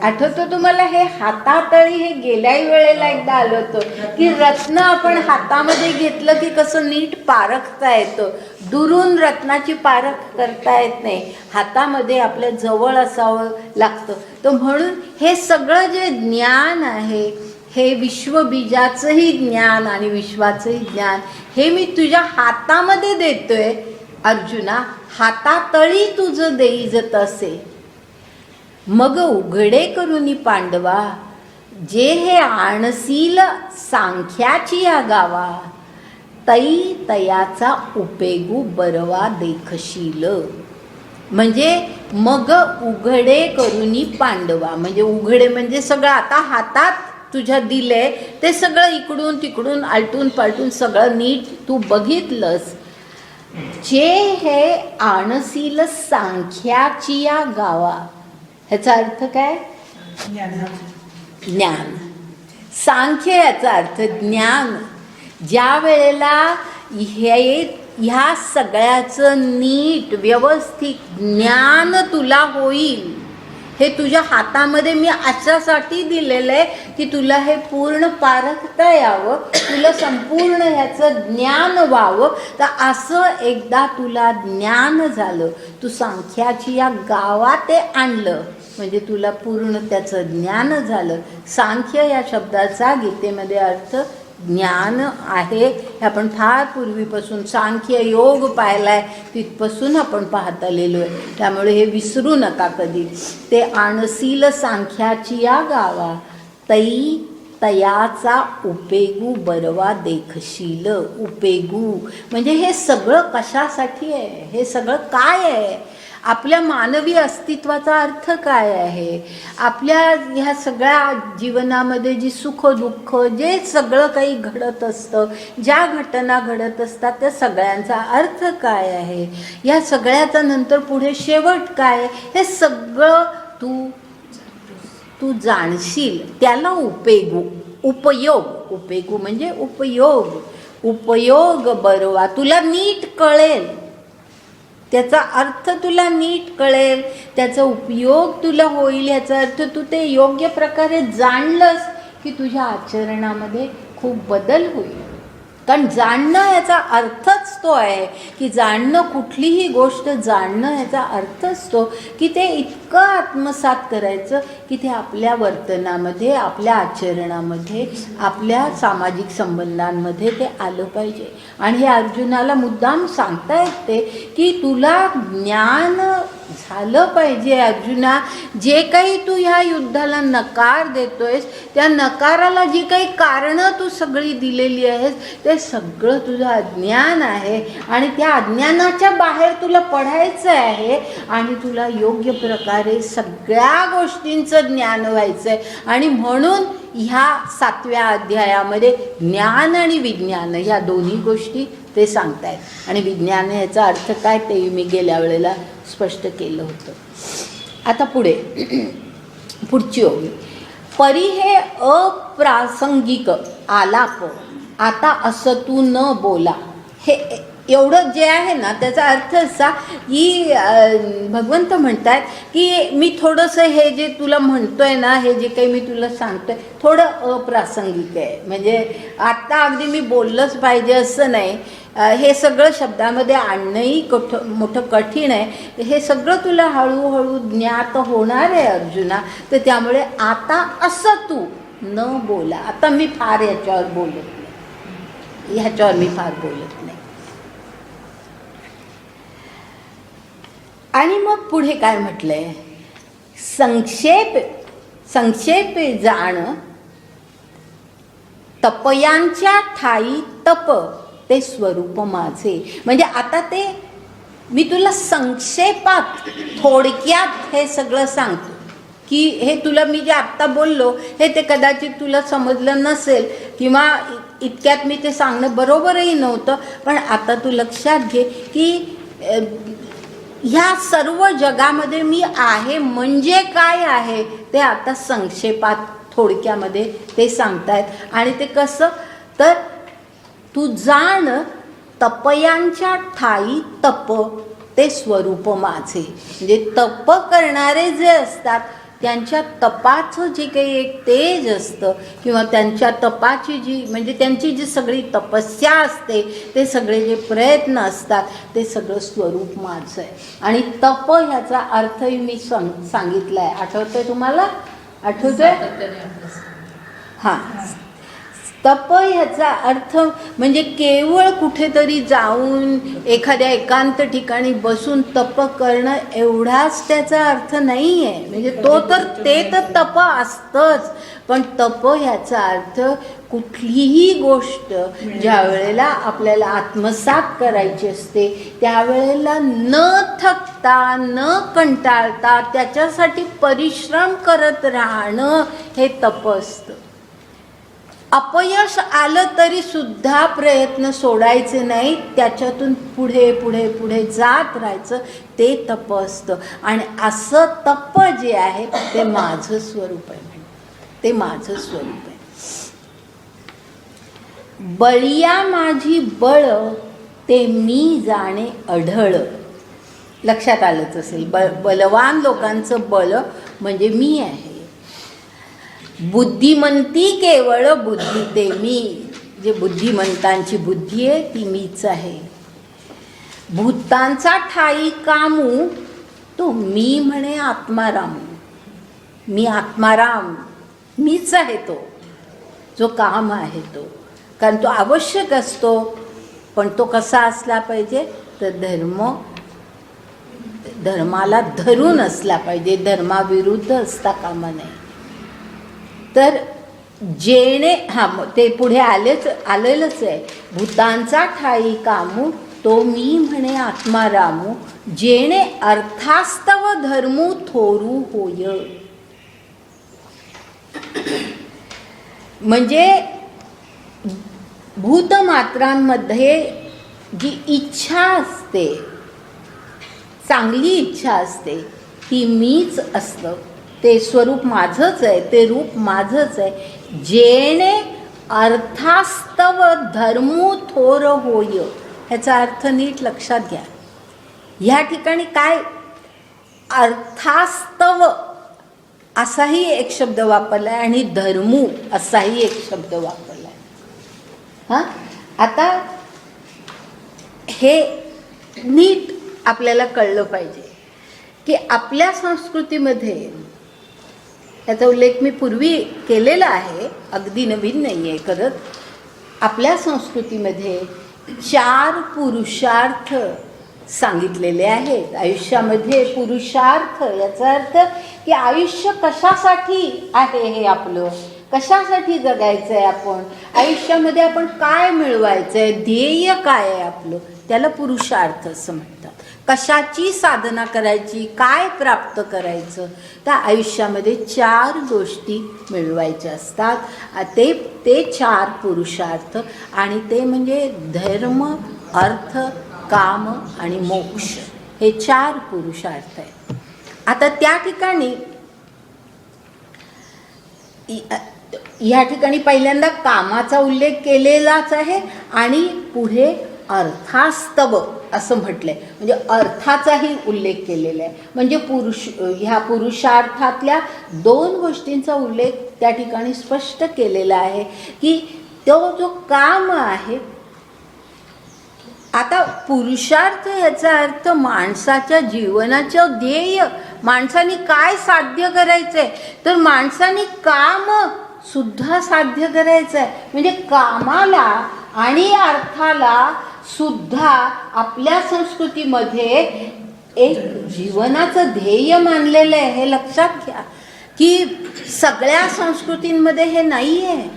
आठवतं तुम्हाला हे हातातळी? हे गेल्याही वेळेला एकदा आलं होतं की रत्न आपण हातामध्ये घेतलं की कसं नीट पारखता येतं. दुरून रत्नाची पारख करता येत नाही, हातामध्ये आपल्या जवळ असावं लागतं. तर म्हणून हे सगळं जे ज्ञान आहे, हे विश्वबीजाचंही ज्ञान आणि विश्वाचंही ज्ञान, हे मी तुझ्या हातामध्ये देतोय अर्जुना. हातातळी तुझं देईज तसे. मग उघडे करुनी पांडवा, जे हे आणसील सांख्याची या गावा, तई तयाचा उपेगू बरवा देखशील. म्हणजे मग उघडे करुनी पांडवा, म्हणजे उघडे म्हणजे सगळं आता हातात तुझ्या दिले ते सगळं इकडून तिकडून आलटून पालटून सगळं नीट तू बघितलंस. जे हे आणसील सांख्याची या गावा, ह्याचा अर्थ काय? ज्ञान. सांख्य याचा अर्थ ज्ञान. ज्या वेळेला ह्या सगळ्याचं नीट व्यवस्थित ज्ञान तुला होईल, हे तुझ्या हातामध्ये मी अशासाठी दिलेलं आहे की तुला हे पूर्ण पारखता यावं, तुला संपूर्ण ह्याचं ज्ञान व्हावं. तर असं एकदा तुला ज्ञान झालं, तू सांख्याची या गावात ते आणलं म्हणजे तुला पूर्ण त्याचं ज्ञान झालं. सांख्य या शब्दाचा गीतेमध्ये अर्थ ज्ञान आहे. हे आपण फार पूर्वीपासून सांख्य योग पाहिलाय, तिथपासून आपण पाहत आलेलो आहे. त्यामुळे हे विसरू नका कधी. ते आणसील सांख्याची या गावा, तई तयाचा उपेगू बरवा देखशील. उपेगू म्हणजे हे सगळं कशासाठी आहे? हे सगळं काय आहे? आपल्या मानवी अस्तित्वाचा अर्थ काय आहे? आपल्या ह्या सगळ्या जीवनामध्ये जी सुख दुःख जे सगळं काही घडत असतं, ज्या घटना घडत असतात, त्या सगळ्यांचा अर्थ काय आहे? या सगळ्याचा नंतर पुढे शेवट काय? हे सगळं तू जाणशील. त्याला उपेगू, उपयोग. उपेगू म्हणजे उपयोग. उपयोग बरवा, तुला नीट कळेल, त्याचा अर्थ तुला नीट कळेल, त्याचा उपयोग तुला होईल. याचा अर्थ तू ते योग्य प्रकारे जाणलंस की तुझ्या आचरणामध्ये खूप बदल होईल. कारण जाणणं याचा अर्थच तो आहे की जाणणं, कुठलीही गोष्ट जाणणं याचा अर्थच तो की ते इतकं आत्मसात करायचं की ते आपल्या वर्तनामध्ये, आपल्या आचरणामध्ये, आपल्या सामाजिक संबंधांमध्ये ते आलं पाहिजे. आणि हे अर्जुनाला मुद्दाम सांगता येते की तुला ज्ञान झालं पाहिजे. अर्जुना, जे काही तू ह्या युद्धाला नकार देतोयस, त्या नकाराला जी काही कारणं तू सगळी दिलेली आहेस, ते सगळं तुझं अज्ञान आहे. आणि त्या अज्ञानाच्या बाहेर तुला पडायचं आहे आणि तुला योग्य प्रकारे सगळ्या गोष्टींचं ज्ञान व्हायचं आहे. आणि म्हणून ह्या 7व्या अध्यायामध्ये ज्ञान आणि विज्ञान ह्या दोन्ही गोष्टी ते सांगतायत. आणि विज्ञान याचा अर्थ काय ते मी गेल्या वेळेला स्पष्ट केलं होतं. आता पुढची ओवी. परी हे अप्रासंगिक आलाप, आता असं तू न बोला. हे एवढं जे आहे ना, त्याचा अर्थ असा की भगवंत म्हणतात की मी थोडंसं हे जे तुला म्हणतोय ना, हे जे काही मी तुला सांगतोय थोडं अप्रासंगिक आहे. म्हणजे आत्ता अगदी मी बोललंच पाहिजे असं नाही. हे सगळं शब्दामध्ये आणणंही मोठं कठीण आहे. हे सगळं तुला हळूहळू ज्ञात होणार आहे अर्जुना. तर त्यामुळे आता असं तू न बोला. आता मी फार ह्याच्यावर बोलत नाही, ह्याच्यावर मी फार बोलत नाही. आणि मग पुढे काय म्हटलंय? संक्षेप जाण तपयांच्या ठाई तप ते स्वरूप माझे. म्हणजे आता ते मी तुला संक्षेपात, थोडक्यात हे सगळं सांगतो. की हे तुला मी जे आत्ता बोललो हे ते कदाचित तुला समजलं नसेल किंवा इतक्यात मी ते सांगणं बरोबरही नव्हतं, पण आता तू लक्षात घे की ह्या सर्व जगामध्ये मी आहे म्हणजे काय आहे ते आता संक्षेपात थोडक्यामध्ये ते सांगतायत. आणि ते कसं तर तू जाण तपयांच्या ठाई तप ते स्वरूप माझे. म्हणजे तप करणारे जे असतात त्यांच्या तपाचं जे काही एक तेज असतं किंवा त्यांच्या तपाची जी म्हणजे त्यांची जी सगळी तपस्या असते ते सगळे जे प्रयत्न असतात ते सगळं स्वरूप माझं आहे. आणि तप ह्याचा अर्थही मी सांगितला आहे. आठवतंय तुम्हाला? आठवतंय? हां. तप ह्याचा अर्थ म्हणजे केवळ कुठेतरी जाऊन एखाद्या एकांत ठिकाणी बसून तप करणं एवढाच त्याचा अर्थ नाही आहे. म्हणजे ते तर तप असतंच, पण तप ह्याचा अर्थ कुठलीही गोष्ट ज्या वेळेला आपल्याला आत्मसात करायची असते त्यावेळेला न थकता न कंटाळता त्याच्यासाठी परिश्रम करत राहणं हे तप असतं. अपयश आलं तरी सुद्धा प्रयत्न सोडायचे नाही, त्याच्यातून पुढे पुढे पुढे जात राहायचं ते तप असतं. आणि असं तप जे आहे ते माझं स्वरूप आहे. ते माझं स्वरूप आहे. बळिया माझी बळ ते मी जाणे अढळ. लक्षात आलंच असेल, बलवान लोकांचं बळ म्हणजे मी आहे. बुद्धिमंती केवळ बुद्धी ते मी. जे बुद्धिमंतांची बुद्धी आहे ती मीच आहे. भूतांचा ठाई कामू तो मी म्हणे आत्माराम. मी आत्माराम मीच आहे तो जो काम आहे तो. कारण तो आवश्यक असतो, पण तो कसा असला पाहिजे तर धर्माला धरून असला पाहिजे, धर्माविरुद्ध असता कामा नये. तर जेणे ते पुढे आलेलंच आहे. भूतांचा ठाई कामू तो मी म्हणे आत्मारामू जेणे अर्थास्तव धर्मू थोरू होय. म्हणजे भूतमात्रांमध्ये जी इच्छा असते, चांगली इच्छा असते ती मीच असतं. ते स्वरूप माझंच आहे, ते रूप माझंच आहे. जेणे अर्थास्तव धर्मू थोर होय. ह्याचा अर्थ नीट लक्षात घ्या. ह्या ठिकाणी काय अर्थास्तव असाही एक शब्द वापरला आहे आणि धर्मू असाही एक शब्द वापरला आहे. आता हे नीट आपल्याला कळलं पाहिजे की आपल्या संस्कृतीमध्ये याचा उल्लेख मी पूर्वी केलेला आहे, अगदी नवीन नाही आहे करत. आपल्या संस्कृतीमध्ये 4 पुरुषार्थ सांगितलेले आहेत. आयुष्यामध्ये पुरुषार्थ याचा अर्थ की आयुष्य कशासाठी आहे, हे आपलं कशासाठी जगायचं आहे, आपण आयुष्यामध्ये आपण काय मिळवायचं आहे, ध्येय काय आहे आपलं, त्याला पुरुषार्थ असं म्हणतात. कशाची साधना करायची, काय प्राप्त करायचं, त्या आयुष्यामध्ये 4 गोष्टी मिळवायच्या असतात. ते 4 पुरुषार्थ आणि ते म्हणजे धर्म, अर्थ, काम आणि मोक्ष हे 4 पुरुषार्थ आहेत. आता त्या ठिकाणी या ठिकाणी पहिल्यांदा कामाचा उल्लेख केलेलाच आहे आणि पुढे अर्थास्तव असं म्हटलंय, म्हणजे अर्थाचाही उल्लेख केलेला आहे. म्हणजे ह्या पुरुषार्थातल्या 2 गोष्टींचा उल्लेख त्या ठिकाणी स्पष्ट केलेला आहे की तो जो काम आहे. आता पुरुषार्थ याचा अर्थ माणसाच्या जीवनाचं ध्येय, माणसाने काय साध्य करायचंय, तर माणसाने काम सुद्धा साध्य करायचं आहे. म्हणजे कामाला आणि अर्थाला सुद्धा आपल्या संस्कृतीमध्ये एक जीवनाचं ध्येय मानलेलं आहे. हे लक्षात घ्या की सगळ्या संस्कृतींमध्ये हे नाही आहे,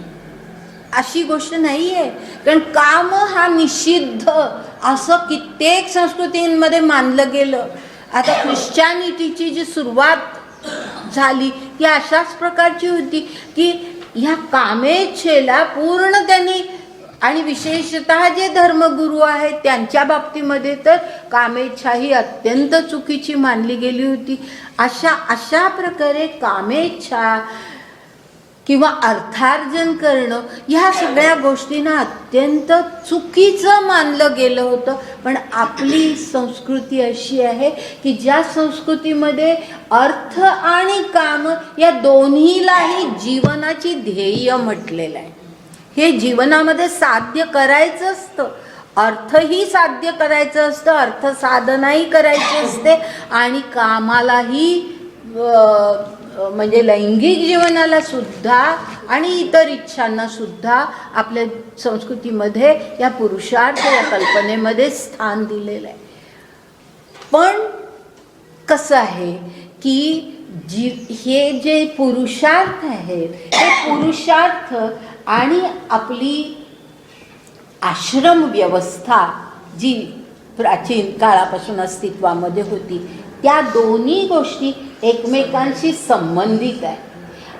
अशी गोष्ट नाही आहे. कारण काम हा निषिद्ध असं कित्येक संस्कृतींमध्ये मानलं गेलं. आता ख्रिश्चॅनिटीची जी सुरुवात झाली ती अशाच प्रकारची होती की ह्या कामेच्छेला पूर्ण त्यांनी, आणि विशेषतः जे धर्मगुरू आहेत त्यांच्या बाबतीमध्ये तर कामेच्छा ही अत्यंत चुकीची मानली गेली होती. अशा प्रकारे कामेच्छा किंवा अर्थार्जन करणं ह्या सगळ्या गोष्टींना अत्यंत चुकीचं मानलं गेलं होतं. पण आपली संस्कृती अशी आहे की ज्या संस्कृतीमध्ये अर्थ आणि काम या दोन्हीलाही जीवनाची ध्येय म्हटलेलं आहे. हे जीवनामध्ये साध्य करायचं असतं, अर्थही साध्य करायचं असतं, अर्थ साधनाही करायची असते, आणि कामालाही म्हणजे लैंगिक जीवनाला सुद्धा आणि इतर इच्छांना सुद्धा आपल्या संस्कृतीमध्ये या पुरुषार्थ या कल्पनेमध्ये स्थान दिलेलं आहे. पण कसं आहे की हे जे पुरुषार्थ आहेत हे पुरुषार्थ आणि आपली आश्रम व्यवस्था जी प्राचीन काळापासून अस्तित्वामध्ये होती त्या दोन्ही गोष्टी एकमेकांशी संबंधित आहे.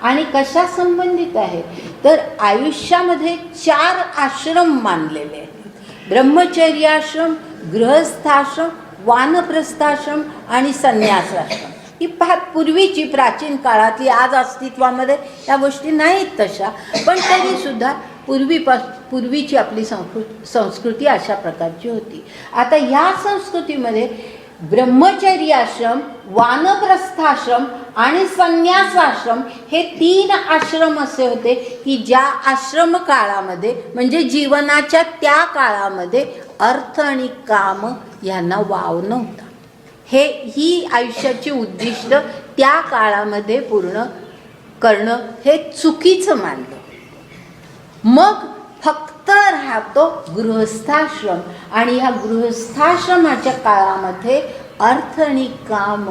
आणि कशा संबंधित आहे तर आयुष्यामध्ये 4 आश्रम मानलेले आहेत: ब्रह्मचर्याश्रम, गृहस्थाश्रम, वानप्रस्थाश्रम आणि संन्यासाश्रम. ही फार पूर्वीची प्राचीन काळातली, आज अस्तित्वामध्ये या गोष्टी नाहीत तशा, पण तरीसुद्धा पूर्वीची आपली संस्कृती अशा प्रकारची होती. आता ह्या संस्कृतीमध्ये ब्रह्मचर्याश्रम, वानप्रस्थाश्रम आणि संन्यासाश्रम हे 3 आश्रम असे होते की ज्या आश्रम काळामध्ये म्हणजे जीवनाच्या त्या काळामध्ये अर्थ आणि काम यांना वाव नव्हता. ही आयुष्याची उद्दिष्ट त्या काळामध्ये पूर्ण करणं हे चुकीचं मानलं. मग फक्त राहतो गृहस्थाश्रम, आणि ह्या गृहस्थाश्रमाच्या काळामध्ये अर्थ आणि काम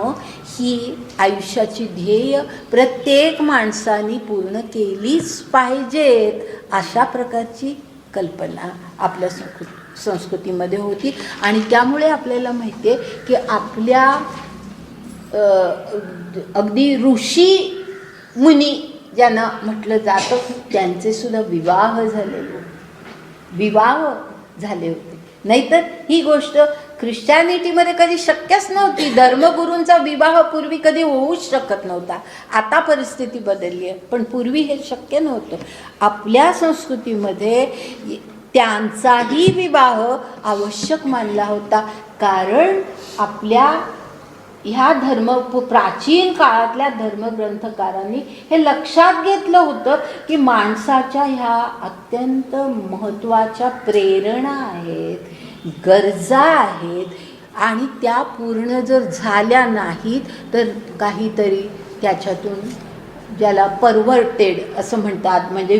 ही आयुष्याची ध्येय प्रत्येक माणसाने पूर्ण केलीच पाहिजेत अशा प्रकारची कल्पना आपल्या संस्कृतीमध्ये होती. आणि त्यामुळे आपल्याला माहिती आहे की आपल्या अगदी ऋषी मुनी ज्यांना म्हटलं जातं त्यांचे सुद्धा विवाह झाले होते. नाहीतर ही गोष्ट ख्रिश्चॅनिटीमध्ये कधी शक्यच नव्हती. धर्मगुरूंचा विवाह पूर्वी कधी होऊच शकत नव्हता. आता परिस्थिती बदलली आहे, पण पूर्वी हे शक्य नव्हतं. आपल्या संस्कृतीमध्ये त्यांचाही विवाह आवश्यक मानला होता, कारण आपल्या ह्या प्राचीन काळातल्या धर्मग्रंथकारांनी हे लक्षात घेतलं होतं की माणसाच्या ह्या अत्यंत महत्त्वाच्या प्रेरणा आहेत, गरजा आहेत, आणि त्या पूर्ण जर झाल्या नाहीत तर काहीतरी त्याच्यातून ज्याला परव्हर्टेड असं म्हणतात, म्हणजे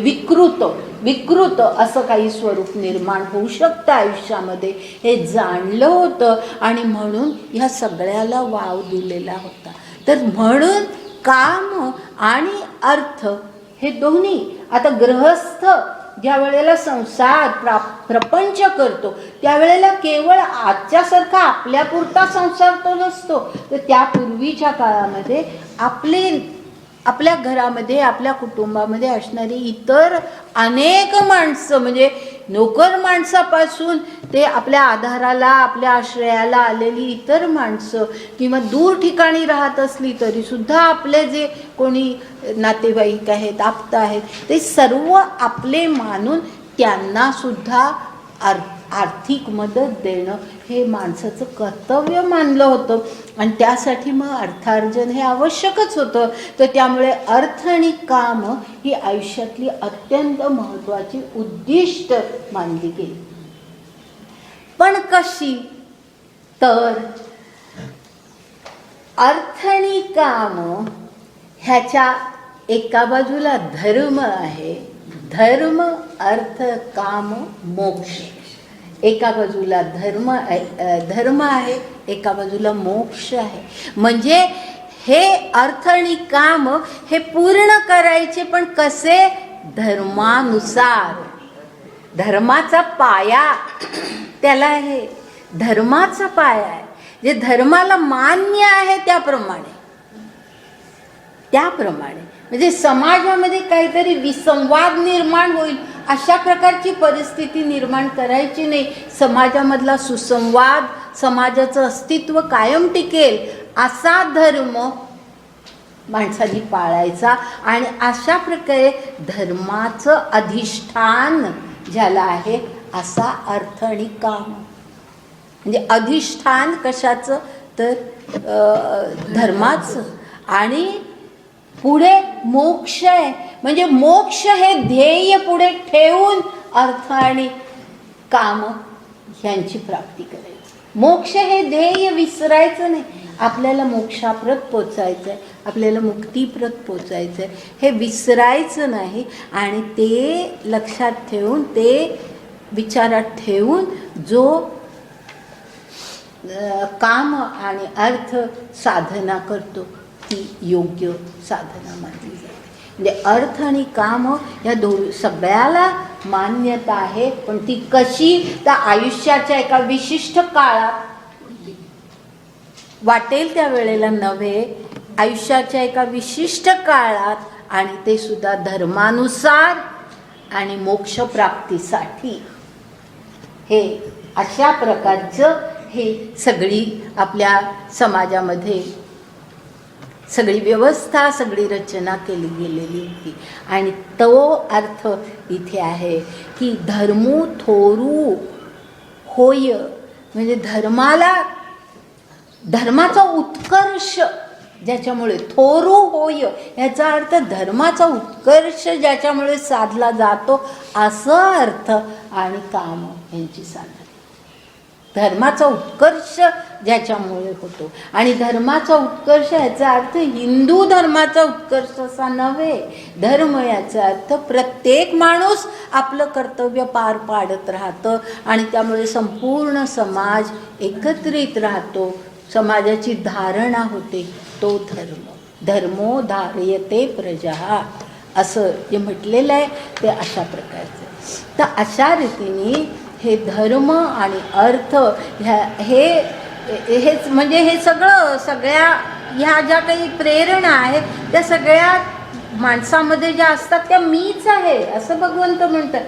विकृत असं काही स्वरूप निर्माण होऊ शकतं आयुष्यामध्ये, हे जाणलं होतं. आणि म्हणून ह्या सगळ्याला वाव दिलेला होता. तर म्हणून काम आणि अर्थ हे दोन्ही, आता गृहस्थ ज्या वेळेला संसार प्रपंच करतो त्यावेळेला केवळ आजच्यासारखा आपल्यापुरता संसार तो नसतो, तर त्या पूर्वीच्या काळामध्ये आपल्या घरामध्ये आपल्या कुटुंबामध्ये असणारी इतर अनेक माणसं, म्हणजे नोकर माणसापासून ते आपल्या आधाराला आपल्या आश्रयाला आलेली इतर माणसं, किंवा दूर ठिकाणी राहत असली तरीसुद्धा आपले जे कोणी नातेवाईक आहेत, आप्त आहेत, ते सर्व आपले मानून त्यांनासुद्धा आर्थिक मदत देणं हे माणसाचं कर्तव्य मानलं होतं. आणि त्यासाठी मग अर्थार्जन हे आवश्यकच होतं. तर त्यामुळे अर्थ आणि काम ही आयुष्यातली अत्यंत महत्त्वाची उद्दिष्ट मानली गेली. पण कशी तर अर्थ आणि काम ह्याच्या एका बाजूला धर्म आहे, धर्म अर्थ काम मोक्ष. एका बाजूला धर्म आहे, एका बाजूला मोक्ष आहे. म्हणजे हे अर्थ आणि काम हे पूर्ण करायचे, पण कसे? धर्मानुसार. धर्माचा पाया त्याला आहे, धर्माचा पाया आहे, जे धर्माला मान्य आहे त्याप्रमाणे. त्याप्रमाणे म्हणजे समाजामध्ये काहीतरी विसंवाद निर्माण होईल अशा प्रकारची परिस्थिती निर्माण करायची नाही. समाजामधला सुसंवाद, समाजाचं अस्तित्व कायम टिकेल असा धर्म माणसांनी पाळायचा. आणि अशा प्रकारे धर्माचं अधिष्ठान ज्याला आहे असा अर्थ आणि काम. म्हणजे अधिष्ठान कशाचं तर धर्माचं. आणि पुढे मोक्ष आहे म्हणजे मोक्ष हे ध्येय पुढे ठेवून अर्थ आणि काम ह्यांची प्राप्ती करायची. मोक्ष हे ध्येय विसरायचं नाही. आपल्याला मोक्षाप्रत पोचायचं आहे, आपल्याला मुक्तीप्रत पोचायचं आहे, हे विसरायचं नाही. आणि ते लक्षात ठेवून, ते विचारात ठेवून जो काम आणि अर्थ साधना करतो ती योग्य साधना मानली जाते. म्हणजे अर्थ आणि काम या सगळ्याला मान्यता आहे. पण ती कशी तर आयुष्याच्या एका विशिष्ट काळात वाटेल त्या वेळेला नव्हे, आयुष्याच्या एका विशिष्ट काळात, आणि ते सुद्धा धर्मानुसार आणि मोक्षप्राप्तीसाठी. हे अशा प्रकारचं हे सगळी आपल्या समाजामध्ये सगळी व्यवस्था, सगळी रचना केली गेलेली होती. आणि तो अर्थ इथे आहे की धर्मो थोरू होय. म्हणजे धर्माचा उत्कर्ष ज्याच्यामुळे थोरू होय याचा अर्थ धर्माचा उत्कर्ष ज्याच्यामुळे साधला जातो असा अर्थ आणि काम यांची साधना. धर्माचा उत्कर्ष ज्याच्यामुळे होतो. आणि धर्माचा उत्कर्ष याचा अर्थ हिंदू धर्माचा उत्कर्ष असा नव्हे. धर्म याचा अर्थ प्रत्येक माणूस आपलं कर्तव्य पार पाडत राहतं आणि त्यामुळे संपूर्ण समाज एकत्रित राहतो, समाजाची धारणा होते. तो धर्म. धर्मो धारयते प्रजा असं जे म्हटलेलं आहे ते अशा प्रकारचं. तर अशा रीतीने हे धर्म आणि अर्थ हेच म्हणजे हे सगळ्या ह्या ज्या काही प्रेरणा आहेत त्या सगळ्या माणसामध्ये ज्या असतात त्या मीच आहे असं भगवंत म्हणतात.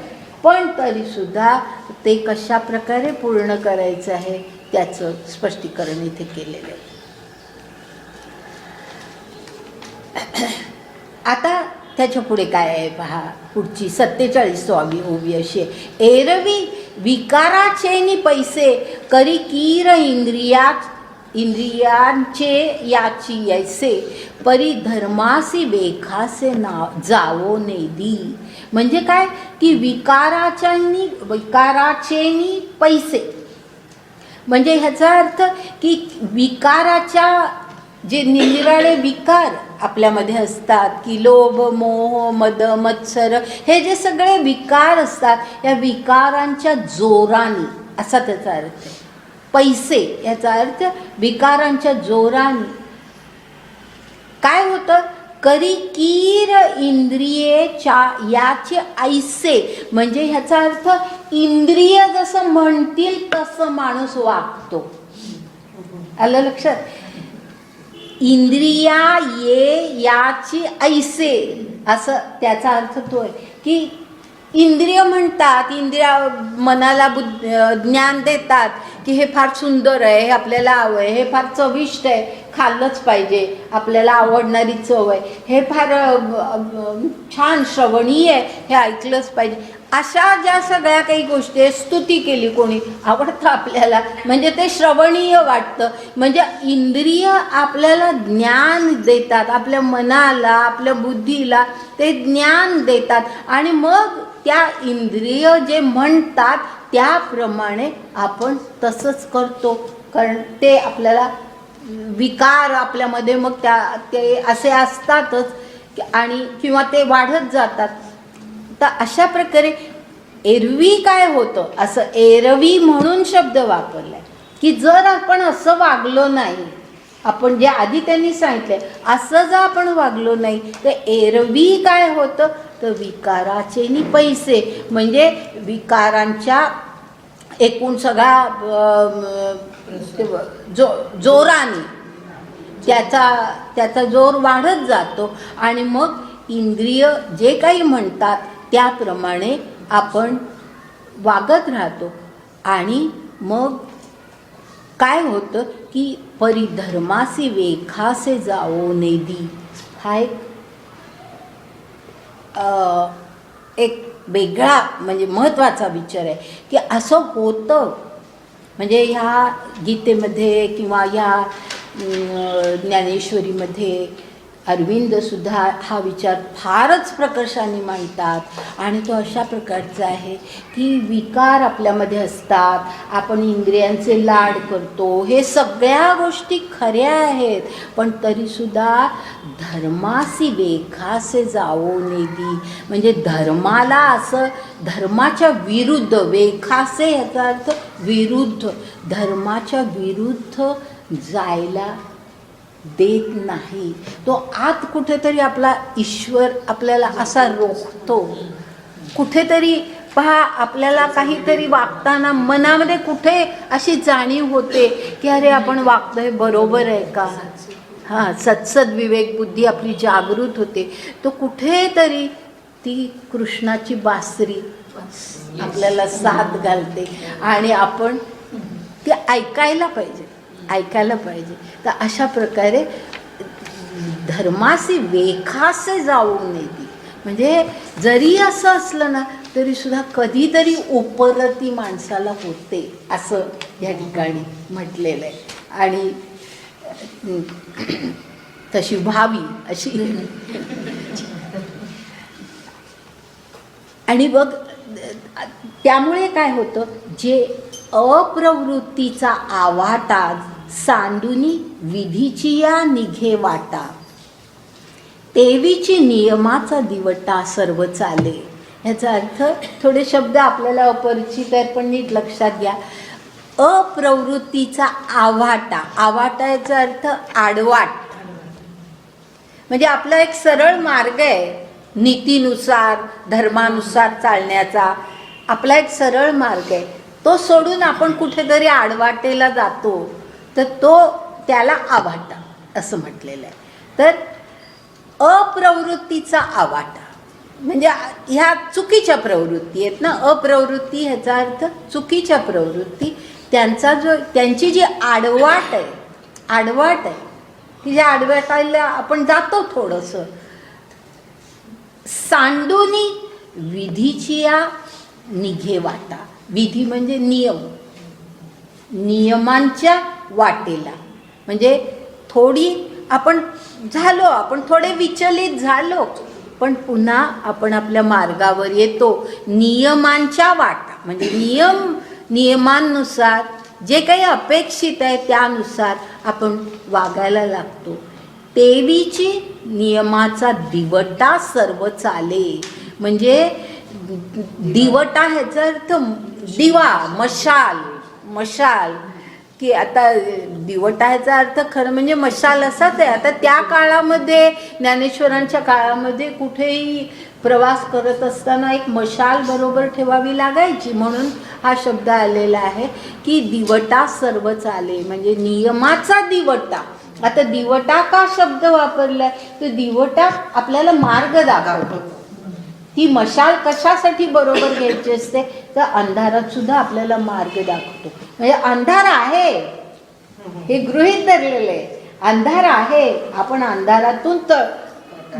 पण तरीसुद्धा ते कशा प्रकारे पूर्ण करायचं आहे त्याचं स्पष्टीकरण इथे केलेलं आहे. आता त्याच्या पुढे काय आहे पहा. पुढची 47वी ओवी अशी आहे. एरवी विकाराचेनी पैसे करी कीर इंद्रियांचे याची ऐसे परी धर्मासी बेखासे जावो नेदी. म्हणजे काय की विकाराचेनी पैसे म्हणजे ह्याचा अर्थ की विकाराच्या जे निराळे विकार आपल्यामध्ये असतात की लोभ, मोह, मद, मत्सर हे जे सगळे विकार असतात या विकारांच्या जोराने असा त्याचा अर्थ आहे. पैसे याचा अर्थ विकारांच्या जोराने काय होतं करी कीर इंद्रियेच्या याचे ऐसे. म्हणजे ह्याचा अर्थ इंद्रिय जसं म्हणतील तसं माणूस वागतो. आलं लक्षात. इंद्रिया ये याची ऐसे असं त्याचा अर्थ तो आहे की इंद्रिय म्हणतात, इंद्रिया मनाला ज्ञान देतात की हे फार सुंदर आहे, हे आपल्याला हवं आहे, हे फार चविष्ट आहे, खाल्लंच पाहिजे, आपल्याला आवडणारी चव आहे, हे फार छान श्रवणीय आहे, हे ऐकलंच पाहिजे. अशा ज्या सगळ्या काही गोष्टी स्तुती केली कोणी आवडतं आपल्याला म्हणजे ते श्रवणीय वाटतं. म्हणजे इंद्रिय आपल्याला ज्ञान देतात, आपल्या मनाला, आपल्या बुद्धीला ते ज्ञान देतात आणि मग त्या इंद्रिय जे म्हणतात त्याप्रमाणे आपण तसंच करतो. कारण ते आपल्याला विकार आपल्यामध्ये मग ते असे असतातच आणि किंवा ते वाढत जातात. तर अशा प्रकारे एरवी काय होतं असं एरवी म्हणून शब्द वापरलाय की जर आपण असं वागलो नाही, आपण जे आधी त्यांनी सांगितलंय असं जर आपण वागलो नाही तर एरवी काय होतं तर विकाराचे नि पैसे म्हणजे विकारांच्या एकूण सगळा जोराने त्याचा जोर वाढत जातो आणि मग इंद्रिय जे काही म्हणतात त्याप्रमाणे आपण वागत राहतो. आणि मग काय होतं की परिधर्मासी वेखासे जाओ नेदी, हा एक वेगळा म्हणजे महत्त्वाचा विचार आहे की असं होतं. म्हणजे ह्या गीतेमध्ये किंवा ह्या ज्ञानेश्वरीमध्ये अरविंदसुद्धा हा विचार फारच प्रकर्षाने मांडतात. आणि तो अशा प्रकारचा आहे की विकार आपल्यामध्ये असतात, आपण इंद्रियांचे लाड करतो, हे सगळ्या गोष्टी खऱ्या आहेत. पण तरीसुद्धा धर्मासी वेखासे जाओ नेदी, म्हणजे धर्माला असं धर्माच्या विरुद्ध, वेखासे याचा अर्थ विरुद्ध, धर्माच्या विरुद्ध जायला देत नाही. तो आत कुठेतरी आपला ईश्वर आपल्याला असा रोखतो. कुठेतरी पहा, आपल्याला काहीतरी वागताना मनामध्ये कुठे अशी जाणीव होते की अरे आपण वागतोय बरोबर आहे का. हां, सत्सद विवेक बुद्धी आपली जागृत होते. तो कुठेतरी ती कृष्णाची बासरी आपल्याला साथ घालते आणि आपण ती ऐकायला पाहिजे. तर अशा प्रकारे धर्मासी वेखासे जाऊ नेदी, म्हणजे जरी असं असलं ना तरी सुद्धा कधीतरी उपरती माणसाला होते असं या ठिकाणी म्हटलेलं आहे. आणि तशी व्हावी अशी. आणि बघ त्यामुळे काय होतं, जे अप्रवृत्तीचा आवाटा सांडुनी विधीची या निघे वाटा, तेवीची नियमाचा दिवटा सर्व चाले. ह्याचा अर्थ थोडे शब्द आपल्याला अपरिचित आहेत पण नीट लक्षात घ्या. अप्रवृत्तीचा आवाटा, आवाटा याचा अर्थ आडवाट, म्हणजे आपला एक सरळ मार्ग आहे नीतीनुसार धर्मानुसार चालण्याचा, आपला एक सरळ मार्ग आहे. तो सोडून आपण कुठेतरी आडवाटेला जातो तर त्याला आवाटा असं म्हटलेलं आहे. तर अप्रवृत्तीचा आवाटा म्हणजे ह्या चुकीच्या प्रवृत्ती आहेत ना. अप्रवृत्ती ह्याचा अर्थ चुकीच्या प्रवृत्ती, त्यांची जी आडवाट आहे की ज्या आडवाटाला आपण जातो थोडंसं. सांडुनी विधीची या निघे वाटा, विधी म्हणजे नियम, नियमांच्या वाटेला, म्हणजे आपण थोडे विचलित झालो पण पुन्हा आपण आपल्या मार्गावर येतो. नियमांच्या वाटा म्हणजे नियमांनुसार जे काही अपेक्षित आहे त्यानुसार आपण वागायला लागतो. तेवीची नियमाचा दिवटा सर्व चाले, म्हणजे दिवटा ह्याचा अर्थ दिवा, मशाल की आता दिवटा ह्याचा अर्थ खरं म्हणजे मशाल असाच आहे. आता त्या काळामध्ये ज्ञानेश्वरांच्या काळामध्ये कुठेही प्रवास करत असताना एक मशाल बरोबर ठेवावी लागायची, म्हणून हा शब्द आलेला आहे की दिवटा सर्व चाले, म्हणजे नियमाचा दिवटा. आता दिवटा का शब्द वापरलाय तर दिवटा आपल्याला मार्ग दाखवतो. ती मशाल कशासाठी बरोबर घ्यायची असते तर अंधारात सुद्धा आपल्याला मार्ग दाखवतो. म्हणजे अंधार आहे हे गृहीत धरलेलं आहे, अंधार आहे, आपण अंधारातून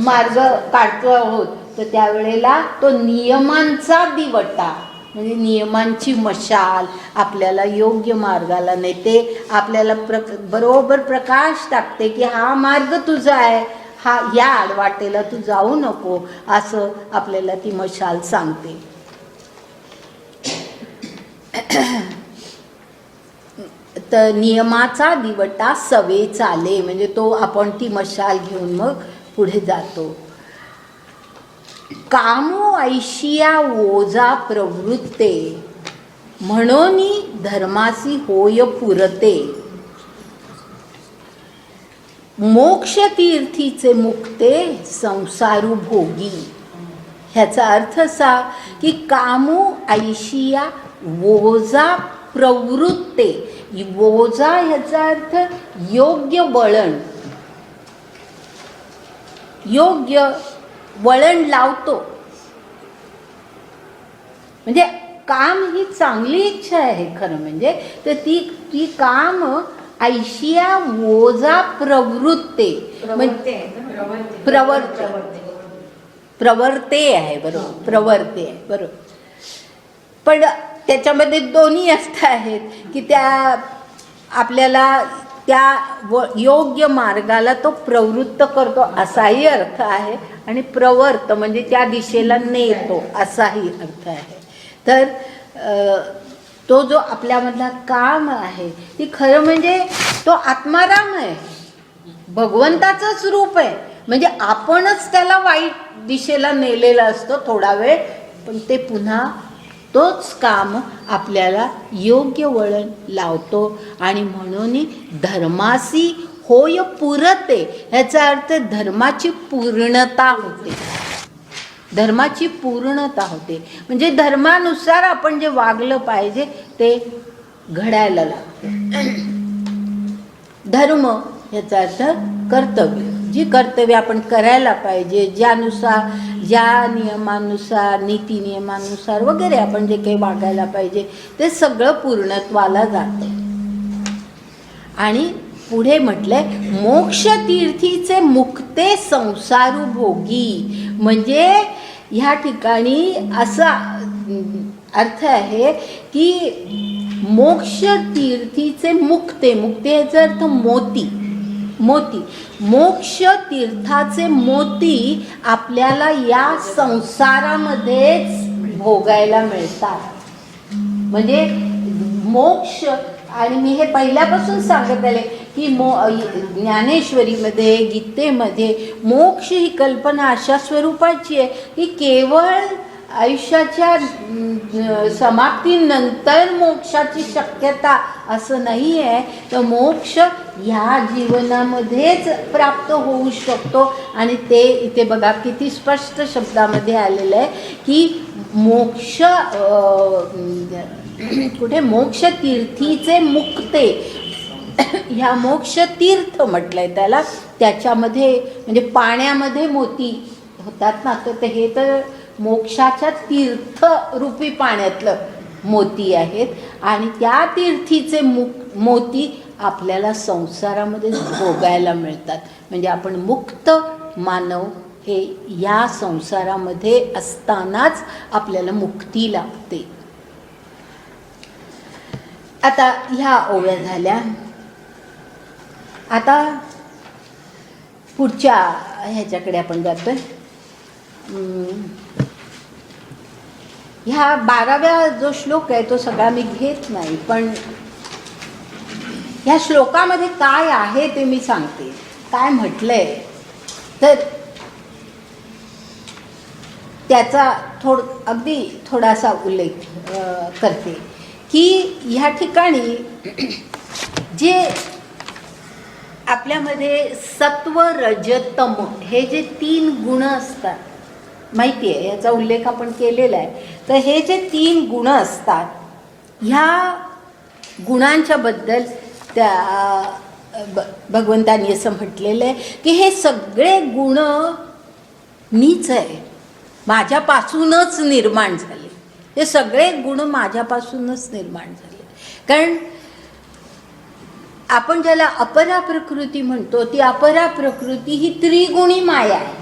मार्ग काढतो आहोत. तर त्यावेळेला तो नियमांचा दिवटा म्हणजे नियमांची मशाल आपल्याला योग्य मार्गाला नेते, आपल्याला बरोबर प्रकाश टाकते की हा मार्ग तुझा आहे, या आडवाटेला तू जाऊ नको, असं आपल्याला ती मशाल सांगते. तर नियमाचा दिवटा सवे चाले, म्हणजे तो आपण ती मशाल घेऊन मग पुढे जातो. कामो ऐशिया ओझा प्रवृत्ते, म्हणून धर्मासी होय पुरते. मोक्ष तीर्थीचे मुक्ते संसारू भोगी. ह्याचा अर्थ असा की कामो ऐशिया ओझा प्रवृत्ते. ओझा ह्याचा अर्थ योग्य वळण, योग्य वळण लावतो. म्हणजे काम ही चांगली इच्छा आहे खरं म्हणजे. तर ती काम ऐशिया ओझा प्रवृत्ते प्रवर्ते आहे बरोबर, प्रवर्ते आहे बरोबर. पण त्याच्यामध्ये दोन्ही अर्थ आहेत की त्या आपल्याला त्या योग्य मार्गाला तो प्रवृत्त करतो असाही अर्थ आहे, आणि प्रवर्त म्हणजे त्या दिशेला नेतो असाही अर्थ आहे. तर तो जो आपल्यामधला काम आहे ती खरं म्हणजे तो आत्माराम आहे, भगवंताचंच रूप आहे. म्हणजे आपणच त्याला वाईट दिशेला नेलेला असतो थोडा वेळ, पण ते पुन्हा तोच काम आपल्याला योग्य वळण लावतो. आणि म्हणून धर्मासी होय पुरते, याचा अर्थ धर्माची पूर्णता होते. धर्माची पूर्णता होते म्हणजे धर्मानुसार आपण जे वागलं पाहिजे ते घडायला लागतं. धर्म याचा अर्थ कर्तव्य, जी कर्तव्य आपण करायला पाहिजे, ज्यानुसार ज्या नियमानुसार नीती नियमानुसार वगैरे आपण जे काही वागायला पाहिजे ते सगळं पूर्णत्वाला जातं. आणि पुढे म्हटलंय मोक्षतीर्थीचे मुक्ते संसारू भोगी. म्हणजे ह्या ठिकाणी असा अर्थ आहे की मोक्षतीर्थीचे मुक्ते, मुक्ते याचा अर्थ मोती, मोती, मोक्ष तीर्थाचे मोती आपल्याला या संसारामध्येच भोगायला मिळतात. म्हणजे मोक्ष, आणि मी हे पहिल्यापासून सांगत आले की ज्ञानेश्वरीमध्ये गीतेमध्ये मोक्ष ही कल्पना अशा स्वरूपाची आहे की केवळ आयुष्याच्या समाप्तीनंतर मोक्षाची शक्यता असं नाही आहे. तर मोक्ष ह्या जीवनामध्येच प्राप्त होऊ शकतो. आणि ते इथे बघा किती स्पष्ट शब्दामध्ये आलेलं आहे की मोक्ष कुठे मोक्षतीर्थीचे मुक्ते, ह्या मोक्षतीर्थ म्हटलंय त्याला. त्याच्यामध्ये म्हणजे पाण्यामध्ये मोती होतात ना, तर हे तर मोक्षाच्या तीर्थरूपी पाण्यातलं मोती आहेत. आणि त्या तीर्थीचे मोती आपल्याला संसारामध्ये भोगायला मिळतात. म्हणजे आपण मुक्त मानव हे या संसारामध्ये असतानाच आपल्याला मुक्ती लाभते. आता ह्या ओव्या झाल्या. आता पुढच्या ह्याच्याकडे आपण जातोय. ह्या 12व्या जो श्लोक आहे तो सगळा मी घेत नाही, पण ह्या श्लोकामध्ये काय आहे ते मी सांगते. काय म्हटलंय तर त्याचा अगदी थोडासा उल्लेख करते की ह्या ठिकाणी जे आपल्यामध्ये सत्व रजतम हे जे 3 गुण असतात माहिती आहे, याचा उल्लेख आपण केलेला आहे. तर हे जे 3 गुण असतात ह्या गुणांच्या बद्दल त्या भगवंतांनी असं म्हटलेलं आहे की हे सगळे गुण मीच आहे, माझ्यापासूनच निर्माण झाले. हे सगळे गुण माझ्यापासूनच निर्माण झाले. कारण आपण ज्याला अपरा प्रकृती म्हणतो ती अपरा प्रकृती ही त्रिगुणी माया आहे,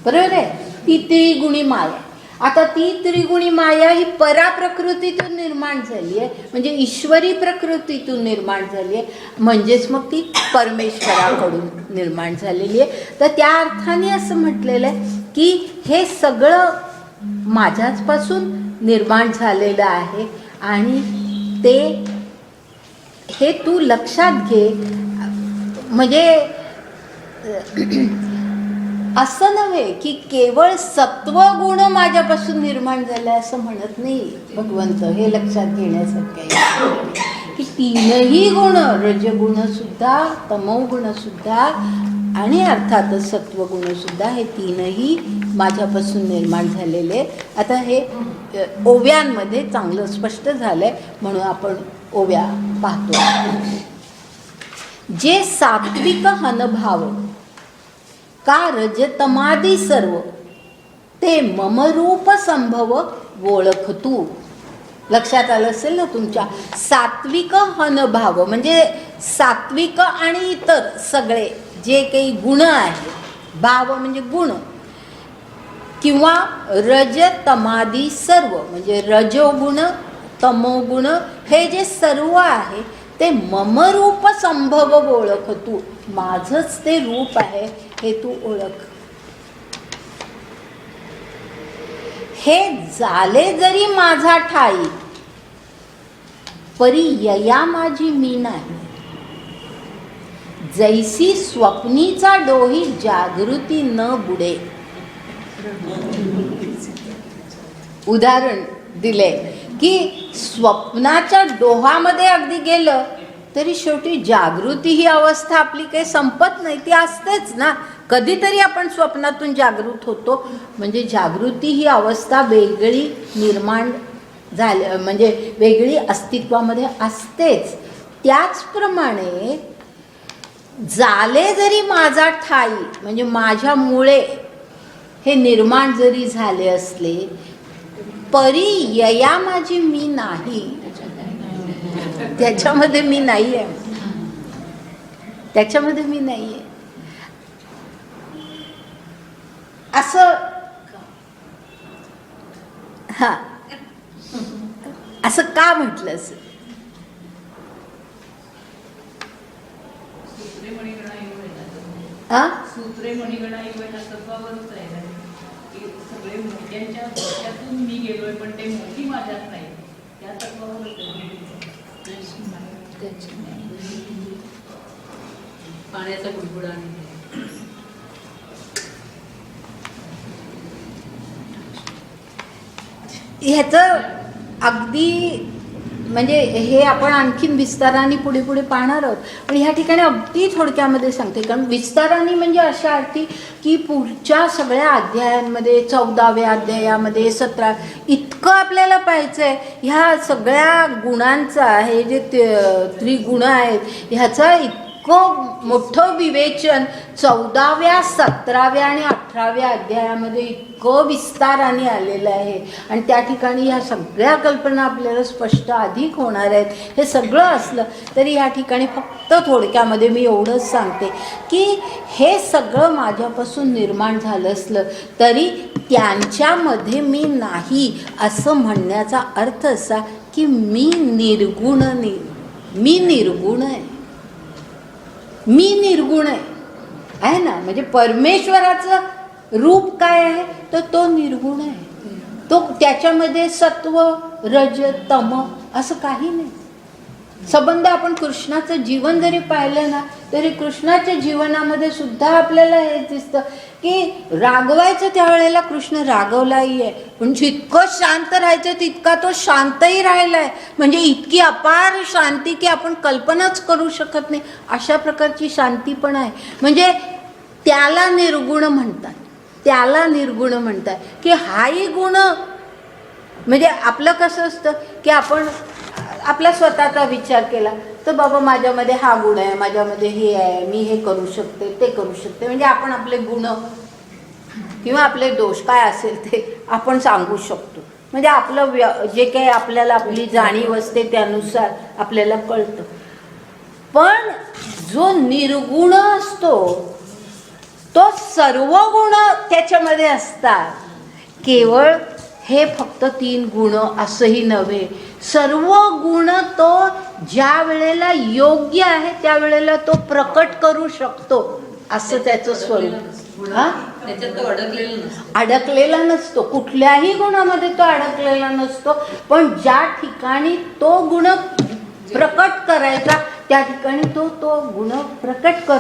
बरोबर आहे. ती त्रिगुणी माया. आता ती त्रिगुणी माया ही परा प्रकृतीतून निर्माण झाली आहे, म्हणजे ईश्वरी प्रकृतीतून निर्माण झाली आहे. म्हणजेच मग ती परमेश्वराकडून निर्माण झालेली आहे. तर त्या अर्थाने असं म्हटलेलं आहे की हे सगळं माझ्याचपासून निर्माण झालेलं आहे. आणि ते हे तू लक्षात घे. म्हणजे असं नव्हे की केवळ सत्वगुण माझ्यापासून निर्माण झाले असं म्हणत नाही भगवंत. हे लक्षात घेण्यासारखं आहे की 3ही गुण, रजगुणसुद्धा, तमोगुणसुद्धा आणि अर्थातच सत्वगुणसुद्धा, हे 3ही माझ्यापासून निर्माण झालेले. आता हे ओव्यांमध्ये चांगलं स्पष्ट झालंय म्हणून आपण ओव्या पाहतो. जे सात्विक हनभाव का रजतमादी सर्व ते मम रूप संभव ओळख तू. लक्षात आलं असेल ना तुमच्या. सात्विक हनभाव म्हणजे सात्विक आणि इतर सगळे जे काही गुण आहेत, भाव म्हणजे गुण, किंवा रजतमादी सर्व म्हणजे रजोगुण तमोगुण हे जे सर्व आहे ते मम रूप संभव ओळख तू. माझंच ते रूप आहे हे तू ओळख. हे झाले जरी माझा ठाई परी यया माझी मी नाही. जैसी स्वप्नीचा डोही जागृती न बुडे. उदाहरण दिले की स्वप्नाच्या डोहामध्ये अगदी गेलं तरी शेवटी जागृती ही अवस्था आपली काही संपत नाही, ती असतेच ना. कधीतरी आपण स्वप्नातून जागृत होतो, म्हणजे जागृती ही अवस्था वेगळी निर्माण झाल्या म्हणजे वेगळी अस्तित्वामध्ये असतेच. त्याचप्रमाणे झाले जरी माझा ठाई म्हणजे माझ्यामुळे हे निर्माण जरी झाले असले परी यया माझी मी नाही. त्याच्यामध्ये मी नाही आहे, त्याच्यामध्ये मी नाही आहे. असं हा असं का म्हटलं असेल? सूत्रे मणिगणा तत्वावरच आहे ना की सगळे मोत्यांच्या डोक्यातून मी गेलोय पण ते मोती माझ्यात नाही, त्या तत्वावरच पाण्याचा बुडबुडा ह्याचं अगदी म्हणजे हे आपण आणखीन विस्ताराने पुढे पुढे पाहणार आहोत, पण ह्या ठिकाणी अगदी थोडक्यामध्ये सांगते. कारण विस्ताराने म्हणजे अशा अर्थी की पुढच्या सगळ्या अध्यायांमध्ये 14व्या अध्यायामध्ये 17 इतकं आपल्याला पाहायचं आहे. ह्या सगळ्या गुणांचा हे जे त्रिगुण आहेत ह्याचा इतकं मोठं विवेचन 14व्या 17व्या आणि 18व्या अध्यायामध्ये इतकं विस्ताराने आलेलं आहे. आणि त्या ठिकाणी ह्या सगळ्या कल्पना आपल्याला स्पष्ट अधिक होणार आहेत. हे सगळं असलं तरी ह्या ठिकाणी फक्त थोडक्यामध्ये मी एवढंच सांगते की हे सगळं माझ्यापासून निर्माण झालं असलं तरी त्यांच्यामध्ये मी नाही असं म्हणण्याचा अर्थ असा की मी निर्गुण आहे. मी निर्गुण आहे, मी निर्गुण आहे ना. म्हणजे परमेश्वराचं रूप काय आहे तर तो निर्गुण आहे. तो त्याच्यामध्ये सत्व रज तम असं काही नाही. संबंध आपण कृष्णाचं जीवन जरी पाहिलं ना तरी कृष्णाच्या जीवनामध्ये सुद्धा आपल्याला हे दिसतं की रागवायचं त्यावेळेला कृष्ण रागवलाही आहे, पण जितकं शांत राहायचं तितका तो शांतही राहिला आहे. म्हणजे इतकी अपार शांती की आपण कल्पनाच करू शकत नाही अशा प्रकारची शांती पण आहे. म्हणजे त्याला निर्गुण म्हणतात, त्याला निर्गुण म्हणतात की हाही गुण. म्हणजे आपलं कसं असतं की आपण आपला स्वतःचा विचार केला तर बाबा माझ्यामध्ये हा गुण आहे, माझ्यामध्ये हे आहे, मी हे करू शकते, ते करू शकते. म्हणजे आपण आपले गुण किंवा आपले दोष काय असेल ते आपण सांगू शकतो. म्हणजे आपलं जे काही आपल्याला आपली जाणीव असते त्यानुसार आपल्याला कळतं. पण जो निर्गुण असतो तो सर्व गुण त्याच्यामध्ये असतात. केवळ हे फक्त 3 गुण असंही नव्हे, सर्व गुण तो ज्या वेळेला योग्य आहे त्यावेळेला तो प्रकट करू शकतो असं त्याचं स्वरूप. त्याच्यात तो अडकलेला नसतो, कुठल्याही गुणामध्ये तो अडकलेला नसतो. पण ज्या ठिकाणी तो गुण प्रकट करायचा त्या ठिकाणी तो गुण प्रकट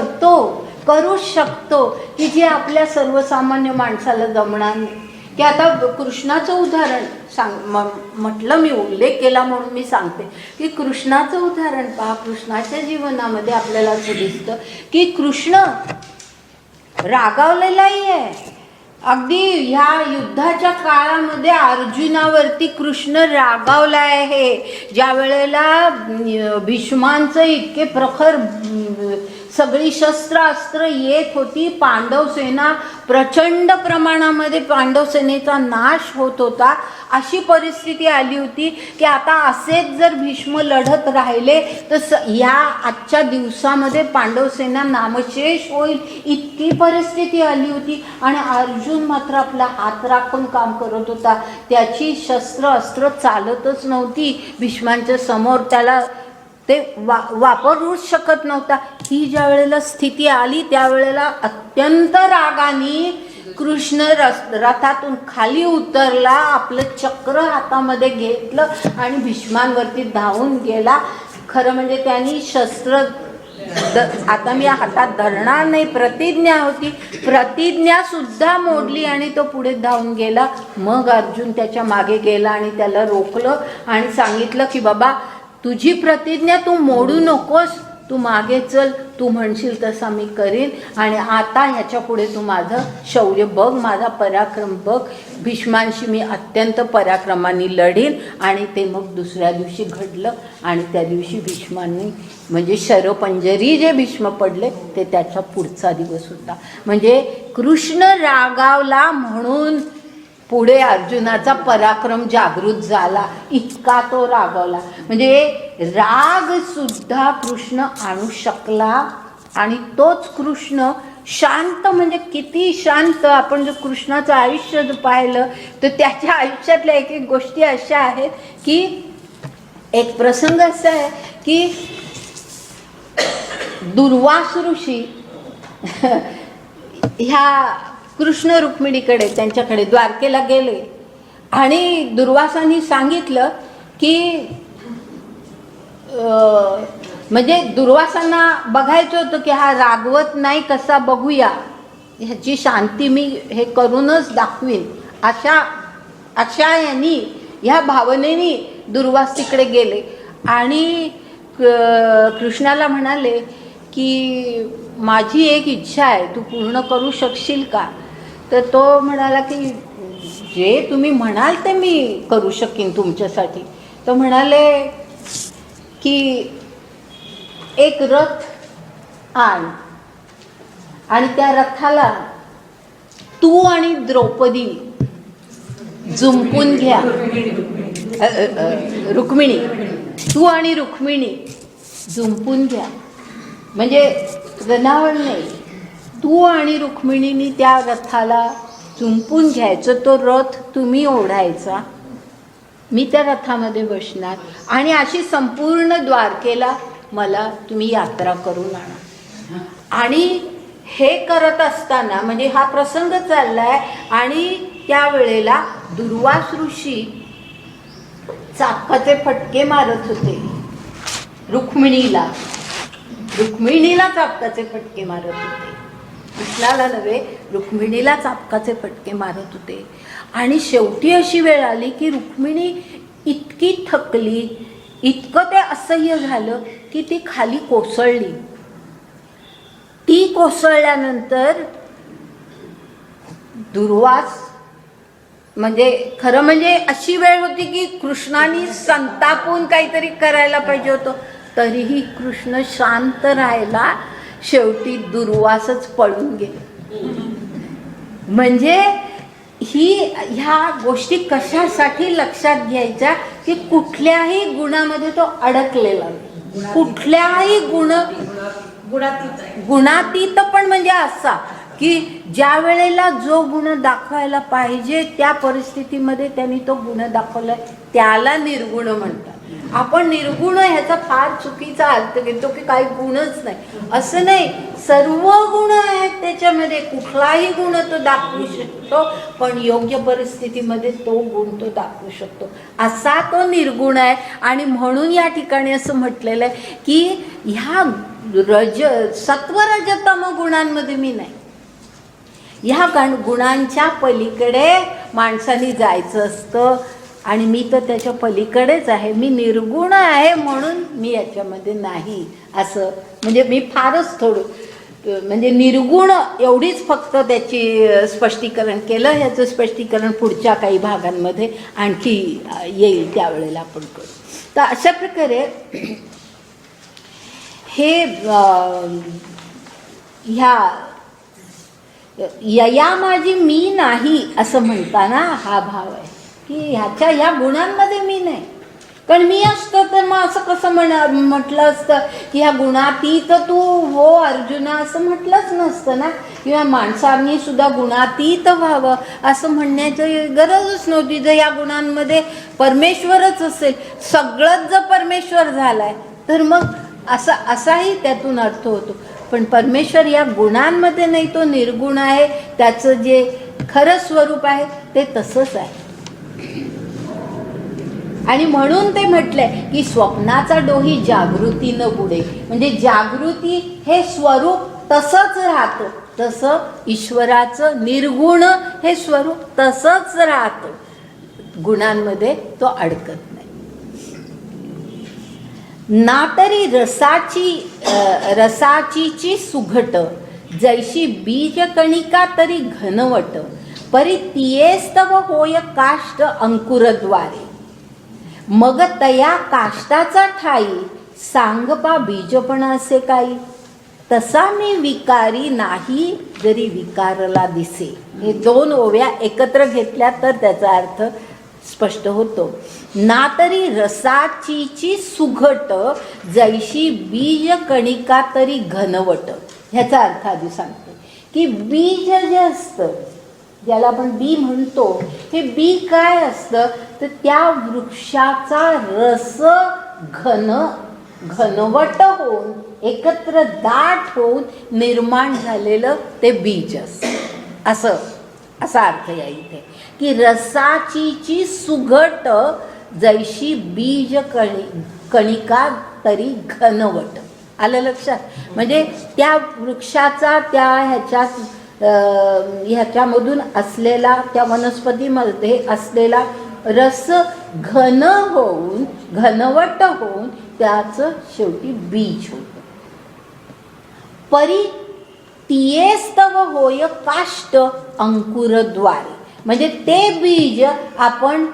करू शकतो की जे आपल्या सर्वसामान्य माणसाला जमणार नाही. की आता कृष्णाचं उदाहरण म्हटलं, मी उल्लेख केला म्हणून मी सांगते की कृष्णाचं उदाहरण पहा. कृष्णाच्या जीवनामध्ये आपल्याला असं दिसतं की कृष्ण रागावलेलाही आहे. अगदी ह्या युद्धाच्या काळामध्ये अर्जुनावरती कृष्ण रागावला आहे. ज्या वेळेला भीष्मांचं इतके प्रखर सगळी शस्त्रास्त्र येत होती, पांडव सेना प्रचंड प्रमाणामध्ये पांडव सेनेचा नाश होत होता. अशी परिस्थिती आली होती की आता असेच जर भीष्म लढत राहिले तर या आजच्या दिवसामध्ये पांडव सेना नामशेष होईल, इतकी परिस्थिती आली होती. आणि अर्जुन मात्र आपला हात राखून काम करत होता. त्याची शस्त्र अस्त्र चालतच नव्हती भीष्मांच्या समोर, त्याला ते वापरूच शकत नव्हता. ही ज्या वेळेला स्थिती आली त्यावेळेला अत्यंत रागाने कृष्ण रथातून खाली उतरला, आपलं चक्र हातामध्ये घेतलं आणि भीष्मांवरती धावून गेला. खरं म्हणजे त्यांनी शस्त्र आता मी हातात धरणार नाही, प्रतिज्ञा होती, प्रतिज्ञा सुद्धा मोडली आणि तो पुढे धावून गेला. मग अर्जुन त्याच्या मागे गेला आणि त्याला रोखलं आणि सांगितलं की बाबा तुझी प्रतिज्ञा तू मोडू नकोस, तू मागे चल, तू म्हणशील तसा मी करीन. आणि आता ह्याच्या पुढे तू माझं शौर्य बघ, माझा पराक्रम बघ. भीष्मांशी मी अत्यंत पराक्रमाने लढीन. आणि ते मग दुसऱ्या दिवशी घडलं. आणि त्या दिवशी भीष्मांनी म्हणजे शरपंजरी जे भीष्म पडले ते त्याचा पुढचा दिवस होता. म्हणजे कृष्ण रागावला म्हणून पुढे अर्जुनाचा पराक्रम जागृत झाला, इतका तो रागावला. म्हणजे राग सुद्धा कृष्ण आणू शकला. आणि तोच कृष्ण शांत, म्हणजे किती शांत. आपण जर कृष्णाचं आयुष्य जर पाहिलं तर त्याच्या आयुष्यातल्या एक एक गोष्टी अशा आहेत की एक प्रसंग असा आहे की दुर्वास ऋषी ह्या कृष्ण रुक्मिणीकडे त्यांच्याकडे द्वारकेला गेले आणि दुर्वासांनी सांगितलं की म्हणजे दुर्वासांना बघायचं होतं की हा रागवत नाही कसा, बघूया, ह्याची शांती मी हे करूनच दाखवीन, अशा यांनी ह्या भावनेनी दुर्वास तिकडे गेले. आणि कृष्णाला म्हणाले की माझी एक इच्छा आहे, तू पूर्ण करू शकशील का? तर तो म्हणाला की जे तुम्ही म्हणाल ते मी करू शकीन तुमच्यासाठी. तो म्हणाले की एक रथ आण आणि त्या रथाला तू आणि द्रौपदी जुंपून घ्या. रुक्मिणी, तू आणि रुक्मिणी जुंपून घ्या. म्हणजे रणावळ नाही, तू आणि रुक्मिणीनी त्या रथाला जुंपून घ्यायचं, तो रथ तुम्ही ओढायचा, मी त्या रथामध्ये बसणार आणि अशी संपूर्ण द्वारकेला मला तुम्ही यात्रा करून आणा. आणि हे करत असताना म्हणजे हा प्रसंग चाललाय आणि त्यावेळेला दुर्वास ऋषी चाकाचे फटके मारत होते रुक्मिणीला चापकाचे फटके मारत होते. कृष्णाला नव्हे, रुक्मिणीला चापकाचे फटके मारत होते. आणि शेवटी अशी वेळ आली की रुक्मिणी इतकी थकली, इतकं ते असह्य झालं की ती खाली कोसळली. ती कोसळल्यानंतर दुर्वास म्हणजे खरं म्हणजे अशी वेळ होती की कृष्णाने संतापून काहीतरी करायला पाहिजे होतं, तरीही कृष्ण शांत राहायला. शेवटी दुर्वासच पळून गेले. म्हणजे ह्या गोष्टी कशासाठी लक्षात घ्यायच्या की कुठल्याही गुणामध्ये तो अडकलेला नाही. कुठल्याही गुणातीत पण म्हणजे असा की ज्या वेळेला जो गुण दाखवायला पाहिजे त्या परिस्थितीमध्ये त्यांनी तो गुण दाखवलाय, त्याला निर्गुण म्हणतात. आपण निर्गुण ह्याचा फार चुकीचा अर्थ घेतो की काही गुणच नाही, असं नाही. सर्व गुण आहेत त्याच्यामध्ये, कुठलाही गुण तो दाखवू शकतो, पण योग्य परिस्थितीमध्ये तो गुण तो दाखवू शकतो, असा तो निर्गुण आहे. आणि म्हणून या ठिकाणी असं म्हटलेलं आहे की ह्या सत्वरजतम गुणांमध्ये मी नाही, ह्या गुणांच्या पलीकडे माणसाने जायचं असतं. आणि मी तर त्याच्या पलीकडेच आहे, मी निर्गुण आहे म्हणून मी याच्यामध्ये नाही, असं म्हणजे मी फारच थोडं म्हणजे निर्गुण एवढीच फक्त त्याची स्पष्टीकरण केलं. ह्याचं स्पष्टीकरण पुढच्या काही भागांमध्ये आणखी येईल, त्यावेळेला आपण करू. तर अशा प्रकारे हे ह्या यया माझी मी नाही असं म्हणताना हा भाव आहे की ह्या गुणांमध्ये मी नाही. कारण मी असतं तर मग असं कसं म्हटलं असतं की ह्या गुणातीत तू हो अर्जुना असं म्हटलंच नसतं ना. किंवा माणसांनी सुद्धा गुणातीत व्हावं असं म्हणण्याची गरजच नव्हती. जर या गुणांमध्ये परमेश्वरच असेल, सगळंच जर परमेश्वर झालाय तर मग असाही त्यातून अर्थ होतो. पण परमेश्वर या गुणांमध्ये नाही, तो निर्गुण आहे. त्याचं जे खरं स्वरूप आहे ते तसंच आहे. आणि म्हणून ते म्हटलंय की स्वप्नाचा डोही जागृतीनं बुडे. म्हणजे जागृती हे स्वरूप तसंच राहतं, तसं ईश्वराचं निर्गुण हे स्वरूप तसंच राहतं. गुणांमध्ये तो अडकत नाही. ना तरी रसाचीची सुघट, जैशी बीज कणिका तरी घनवट, परी तियेस्तव होय काष्ट अंकुरद्वारे. मग तया काष्टाचा ठाई, सांगपा बीजपण असे काही. तसा मी विकारी नाही जरी विकारला दिसे. हे दोन ओव्या एकत्र घेतल्या तर त्याचा अर्थ स्पष्ट होतो. ना तरी रसाचीची सुघट, जैशी बीज कणिका तरी घनवट. ह्याचा अर्थ आधी सांगते की बीज जे असतं, ज्याला आपण बी म्हणतो, हे बी काय असतं तर त्या वृक्षाचा रस घनवट होऊन एकत्र दाट होऊन निर्माण झालेलं ते बीज असतं. असा अर्थ या इथे की रसाचीची सुघट, जैशी बीज कणिका तरी घनवट. आलं लक्षात? म्हणजे त्या वृक्षाचा त्या ह्याच्यामधून असलेला, त्या वनस्पतीमध्ये असलेला रस घन होऊन घनवट होऊन त्याचं शेवटी बीज होतं. परी तियेस्तव होय काष्ट अंकुरद्वारे. म्हणजे ते बीज आपण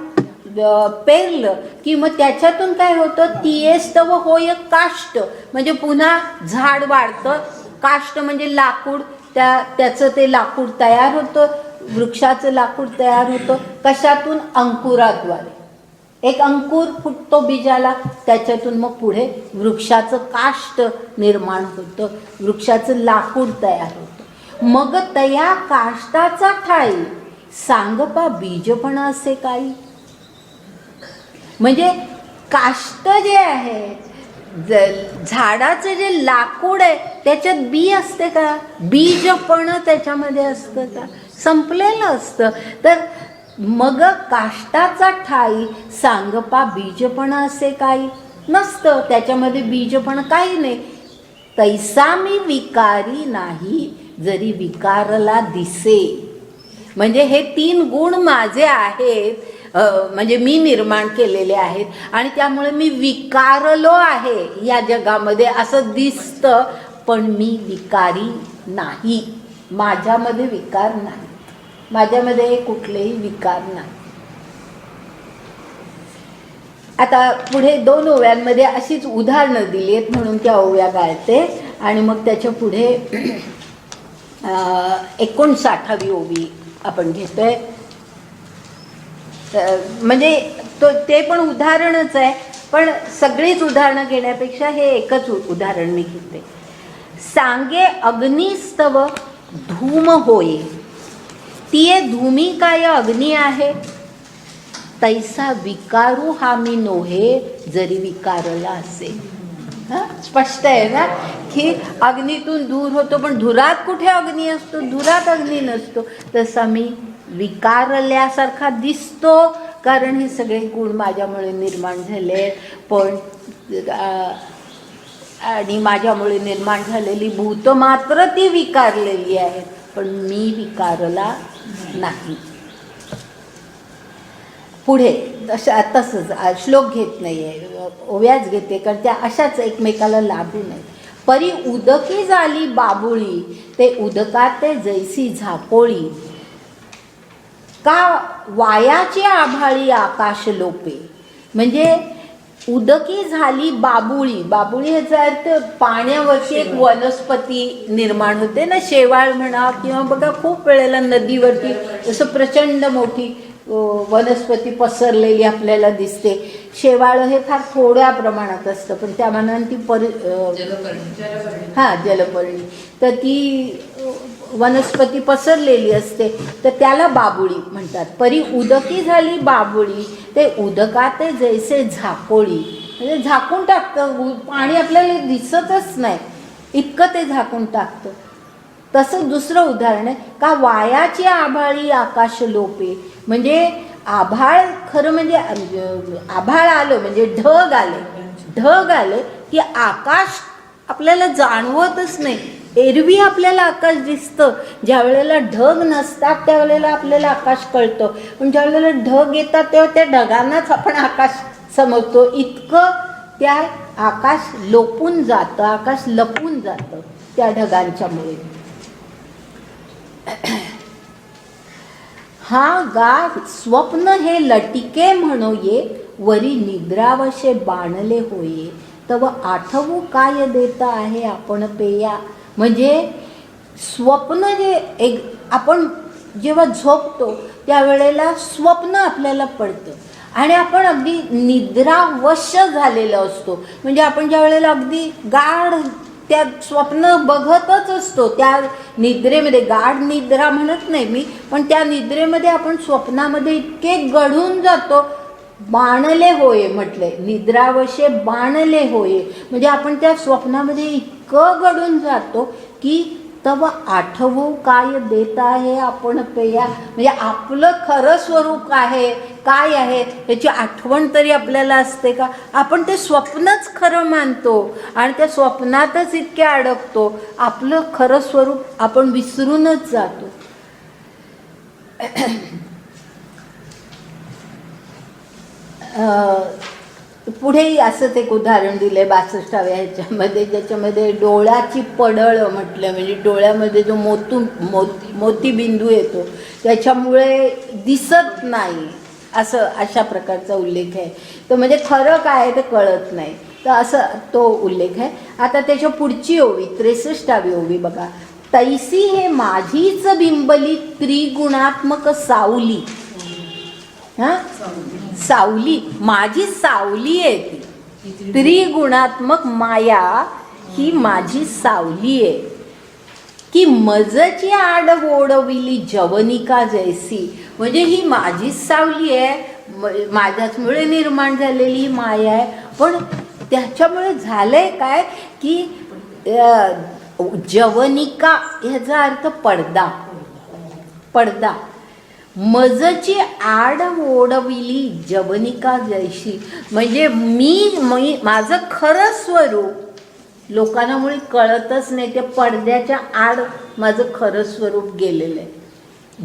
पेरलं की मग त्याच्यातून काय होतं, तियेस्तव होय काष्ट म्हणजे पुन्हा झाड वाढतं. काष्ट म्हणजे लाकूड, त्याचं ते लाकूड तयार होतं, वृक्षाचं लाकूड तयार होतं. कशातून? अंकुराद्वारे. एक अंकुर फुटतो बीजाला, त्याच्यातून मग पुढे वृक्षाचं काष्ट निर्माण होतं, वृक्षाचं लाकूड तयार होतं. मग तया काष्टाचा ठाई, सांगपा बीजपण असे काही. म्हणजे काष्ट जे आहे, झाडाचं जे लाकूड आहे त्याच्यात बी असते का? बीज पण त्याच्यामध्ये असतं का? संपलेलं असतं. तर मग काष्टाचा ठाई, सांगपा बीजपण असे काही नसतं, त्याच्यामध्ये बीजपण काही नाही. तैसा मी विकारी नाही जरी विकारला दिसे. म्हणजे हे 3 गुण माझे आहेत, म्हणजे मी निर्माण केलेले आहेत आणि त्यामुळे मी विकारलो आहे या जगामध्ये असं दिसतं, पण मी विकारी नाही. माझ्यामध्ये विकार नाही, माझ्यामध्ये कुठलेही विकार नाही. आता पुढे 2 ओव्यांमध्ये अशीच उदाहरणं दिली आहेत म्हणून त्या ओव्या गाळते आणि मग त्याच्या पुढे 59वी ओवी आपण घेतोय. म्हणजे ते पण उदाहरणच आहे, पण सगळीच उदाहरणं घेण्यापेक्षा हे एकच उदाहरण मी घेते. सांगे अग्निस्तव धूम होय, तिये धूमी काय अग्नी आहे. तैसा विकारू हा मी नोहे जरी विकारला असे. स्पष्ट आहे ना की अग्नीतून धूर होतो, पण धुरात कुठे अग्नी असतो? धुरात अग्नी नसतो. तसा मी विकारल्यासारखा दिसतो, कारण हे सगळे गुण माझ्यामुळे निर्माण झाले. पण आणि माझ्यामुळे निर्माण झालेली भूत मात्र ती विकारलेली आहेत, पण मी विकारला नाही. पुढे तसंच श्लोक घेत नाहीये, ओव्याच घेते, कारण त्या अशाच एकमेकाला लागू नये. परी उदकी झाली बाबुळी, ते उदकाते जैसी झापोळी. का वायाची आभाळी आकाश लोपे. म्हणजे उदकी झाली बाबुळी. बाबुळी ह्याचा अर्थ पाण्यावरची एक वनस्पती निर्माण होते ना, शेवाळ म्हणा किंवा बघा खूप वेळेला नदीवरती असं प्रचंड मोठी वनस्पती पसरलेली आपल्याला दिसते. शेवाळ हे फार थोड्या प्रमाणात असतं, पण त्या मानाने ती जलपर्णी, तर ती वनस्पती पसरलेली असते, तर त्याला बाबुळी म्हणतात. परी उदकी झाली बाबुळी, ते उदकाते जैसे झाकोळी, म्हणजे झाकून टाकतं, पाणी आपल्याला दिसतच नाही इतकं ते झाकून टाकतं. तसं दुसरं उदाहरण आहे का वायाची आभाळी आकाश लोपे, म्हणजे आभाळ खरं म्हणजे आभाळ आलं म्हणजे ढग आले की आकाश आपल्याला जाणवतच नाही. एरवी आपल्याला आकाश दिसतं, ज्या वेळेला ढग नसतात त्यावेळेला आपल्याला आकाश कळतं, पण ज्या वेळेला ढग येतात तेव्हा त्या ढगांनाच आपण आकाश समजतो. इतकं त्या आकाश लोपून जातं, आकाश लपून जातं त्या ढगांच्यामुळे. हा गा स्वप्न हे लटिके म्हणोये, वरी निद्रावशे बाणले होये, तव आठवू काय देता आहे आपण पेया. म्हणजे स्वप्न जे एक आपण जेव्हा झोपतो त्यावेळेला स्वप्न आपल्याला पडतं आणि आपण अगदी निद्रावश झालेलो असतो. म्हणजे आपण ज्या वेळेला अगदी गाढ त्या स्वप्न बघतच असतो, त्या निद्रेमध्ये, गाढ निद्रा म्हणत नाही मी, पण त्या निद्रेमध्ये आपण स्वप्नामध्ये इतके गढून जातो. बाणले होय म्हटले, निद्रावशे बाणले होय, म्हणजे आपण त्या स्वप्नामध्ये इतकं गढून जातो की तव आठवू काय देत आहे आपण पेया, म्हणजे आपलं खरं स्वरूप काय आहे याची आठवण तरी आपल्याला असते का. आपण ते स्वप्नच खरं मानतो आणि त्या स्वप्नातच इतके अडकतो, आपलं खरं स्वरूप आपण विसरूनच जातो. पुढेही असंच एक उदाहरण दिलंय 62व्या ह्याच्यामध्ये, ज्याच्यामध्ये डोळ्याची पडळ म्हटलं, म्हणजे डोळ्यामध्ये जो मोतीबिंदू येतो त्याच्यामुळे दिसत नाही, अशा प्रकारचा उल्लेख आहे. तर म्हणजे खरं काय आहे ते कळत नाही, तर असं तो उल्लेख आहे. आता त्याच्या पुढची ओवी 63वी ओवी बघा. तैसी हे माझीच बिंबली त्रिगुणात्मक सावली. सावली, माझी सावली आहे ती, त्रिगुणात्मक माया ही माझी सावली आहे. की मजची आड ओढविली जवनिका जैसी, म्हणजे ही माझीच सावली आहे, माझ्याचमुळे निर्माण झालेली माया आहे. पण त्याच्यामुळे झालंय काय की जवनिका ह्याचा अर्थ पडदा. मजची आड ओढविली जवनिका जैशी, म्हणजे मी माझं खरं स्वरूप लोकांना मुळे कळतच नाही, त्या पडद्याच्या आड माझं खरं स्वरूप गेलेलं आहे.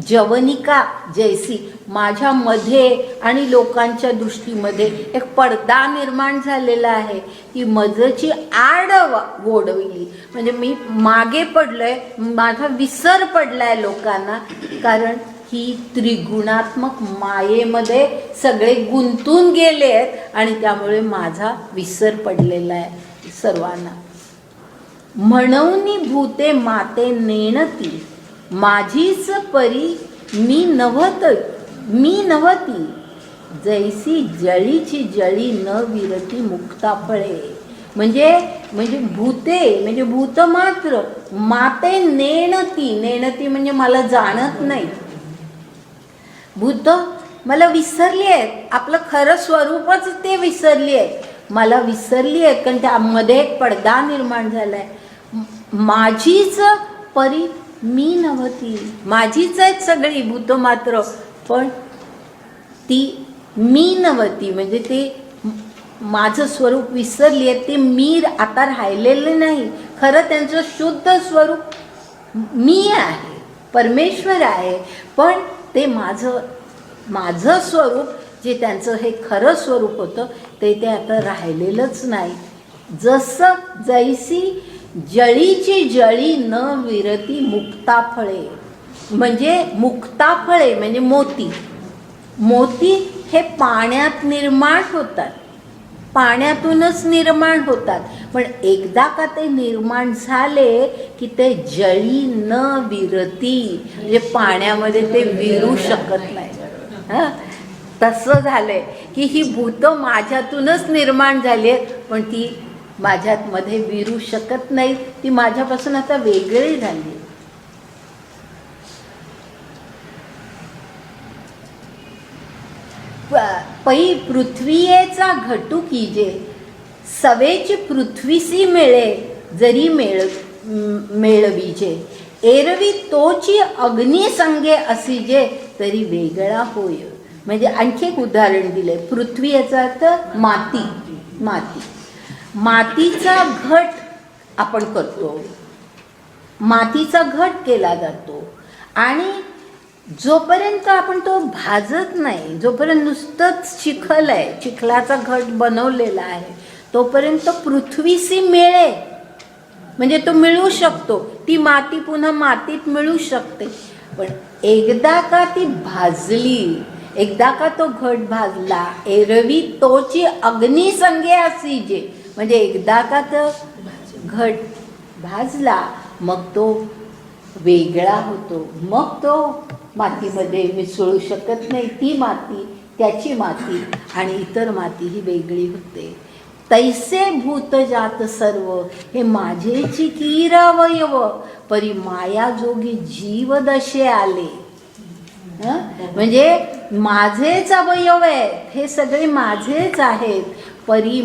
जवनिका जैसी, माझ्यामध्ये आणि लोकांच्या दृष्टीमध्ये एक पडदा निर्माण झालेला आहे. की मजची आड ओढविली, म्हणजे मी मागे पडलोय, माझा विसर पडलाय लोकांना, कारण ही त्रिगुणात्मक मायेमध्ये सगळे गुंतून गेले आहेत आणि त्यामुळे माझा विसर पडलेला आहे सर्वांना. म्हणून भूते माते नेणती, माझीच परी मी नव्हती, जैसी जळीची जळी न विरती मुक्ता फळे. म्हणजे भूते म्हणजे भूत मात्र, माते नेणती म्हणजे मला जाणत नाही. भूत मला विसरली आहेत, आपलं खरं स्वरूपच ते विसरली आहेत, मला विसरली आहेत, कारण त्यामध्ये एक पडदा निर्माण झालाय. माझीच परी मी नव्हती, माझीच आहेत सगळी भूत मात्र, पण ती मी नव्हती, म्हणजे ते माझं स्वरूप विसरली आहे, ते मी आता राहिलेलं नाही. खरं त्यांचं शुद्ध स्वरूप मी आहे, परमेश्वर आहे, पण ते माझं स्वरूप जे त्यांचं हे खरं स्वरूप होतं ते आता राहिलेलंच नाही. जसं जैसी जळीची जळी न विरती मुक्ता फळे, म्हणजे मुक्ता फळे म्हणजे मोती हे पाण्यात निर्माण होतात, पाण्यातूनच निर्माण होतात. पण एकदा का ते निर्माण झाले की ते जळी न विरती, म्हणजे पाण्यामध्ये ते विरू शकत नाही. हां, तसं झालंय की ही भूतं माझ्यातूनच निर्माण झाली आहेत, पण ती माझ्यात मध्ये विरू शकत नाहीत. ती माझ्यापासून आता वेगळी झाली. पै पृथ्वीयेचा घटू कीजे, सवेची पृथ्वीसी मिळे जरी मेळवीजे, एरवी तोची अग्निसंगे असिजे तरी वेगळा होय. म्हणजे आणखी एक उदाहरण दिले. पृथ्वी याचा अर्थ माती. मातीचा घट आपण करतो, मातीचा घट केला जातो, आणि जोपर्यंत आपण तो भाजत नाही, जोपर्यंत नुसतंच चिखल आहे, चिखलाचा घट बनवलेला आहे, तोपर्यंत पृथ्वीशी मिळे, म्हणजे तो मिळू शकतो. ती माती पुन्हा मातीत मिळू शकते. पण एकदा का ती भाजली, एकदा का तो घट भाजला, एरवी तोची अग्निसंगे असिजे, म्हणजे एकदा का तो घट भाजला मग तो वेगळा होतो, मग तो मातीमध्ये मिसळू शकत नाही. ती माती, त्याची माती आणि इतर माती ही वेगळी होते. तैसे भूत जात सर्व, हे माझेची कीरवयव, परी माया जोगी जीवदशे आले. म्हणजे माझेच अवयव आहेत, हे सगळे माझेच आहेत. परी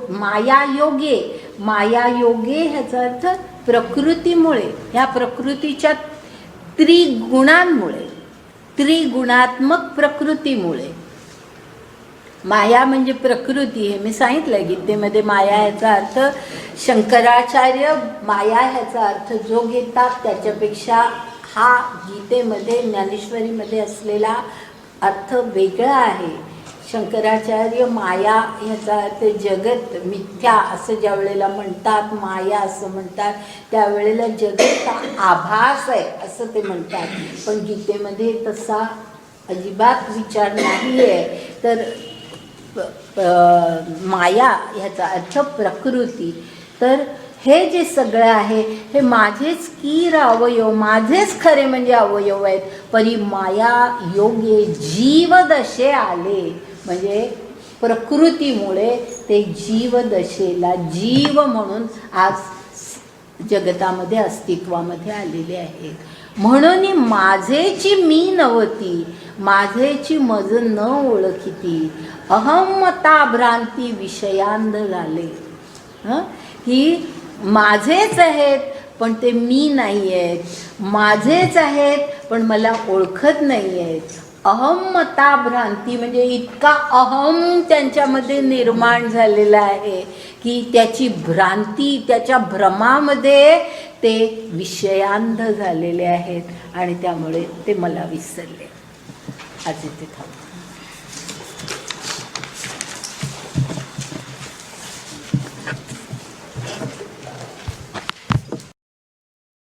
मायायोगे, मायायोगे ह्याचा अर्थ प्रकृतीमुळे, ह्या प्रकृतीच्या त्रिगुणांमुळे, त्रिगुणात्मक प्रकृतीमुळे. माया म्हणजे प्रकृती, हे मी सांगितलं गीतेमध्ये. माया याचा अर्थ शंकराचार्य माया ह्याचा अर्थ जो घेतात त्याच्यापेक्षा हा गीतेमध्ये, ज्ञानेश्वरीमध्ये असलेला अर्थ वेगळा आहे. शंकराचार्य माया ह्याचा अर्थ जगत, मिथ्या असं ज्या वेळेला म्हणतात, माया असं म्हणतात, त्यावेळेला जगत हा आभास आहे असं ते म्हणतात. पण गीतेमध्ये तसा अजिबात विचार नाही आहे. तर माया ह्याचा अर्थ प्रकृती. तर हे जे सगळं आहे हे माझेच कीर अवयव, माझेच खरे म्हणजे अवयव आहेत. परी माया योगे जीवदशे आले, म्हणजे प्रकृतीमुळे ते जीवदशेला जीव म्हणून आज जगतामध्ये अस्तित्वामध्ये आलेले आहेत. म्हणून माझेची मी नवती, माझेची मज न ओळखिती, अहमता भ्रांती विषयांध झाले. की माझेच आहेत पण ते मी नाही आहेत, माझेच आहेत पण मला ओळखत नाही आहेत. अहमता भ्रांती म्हणजे इतका अहम त्यांच्यामध्ये निर्माण झालेला आहे की त्याची भ्रांती, त्याच्या भ्रमामध्ये ते विषयांध झालेले आहेत आणि त्यामुळे ते मला विसरले. आज इथे थांबतो.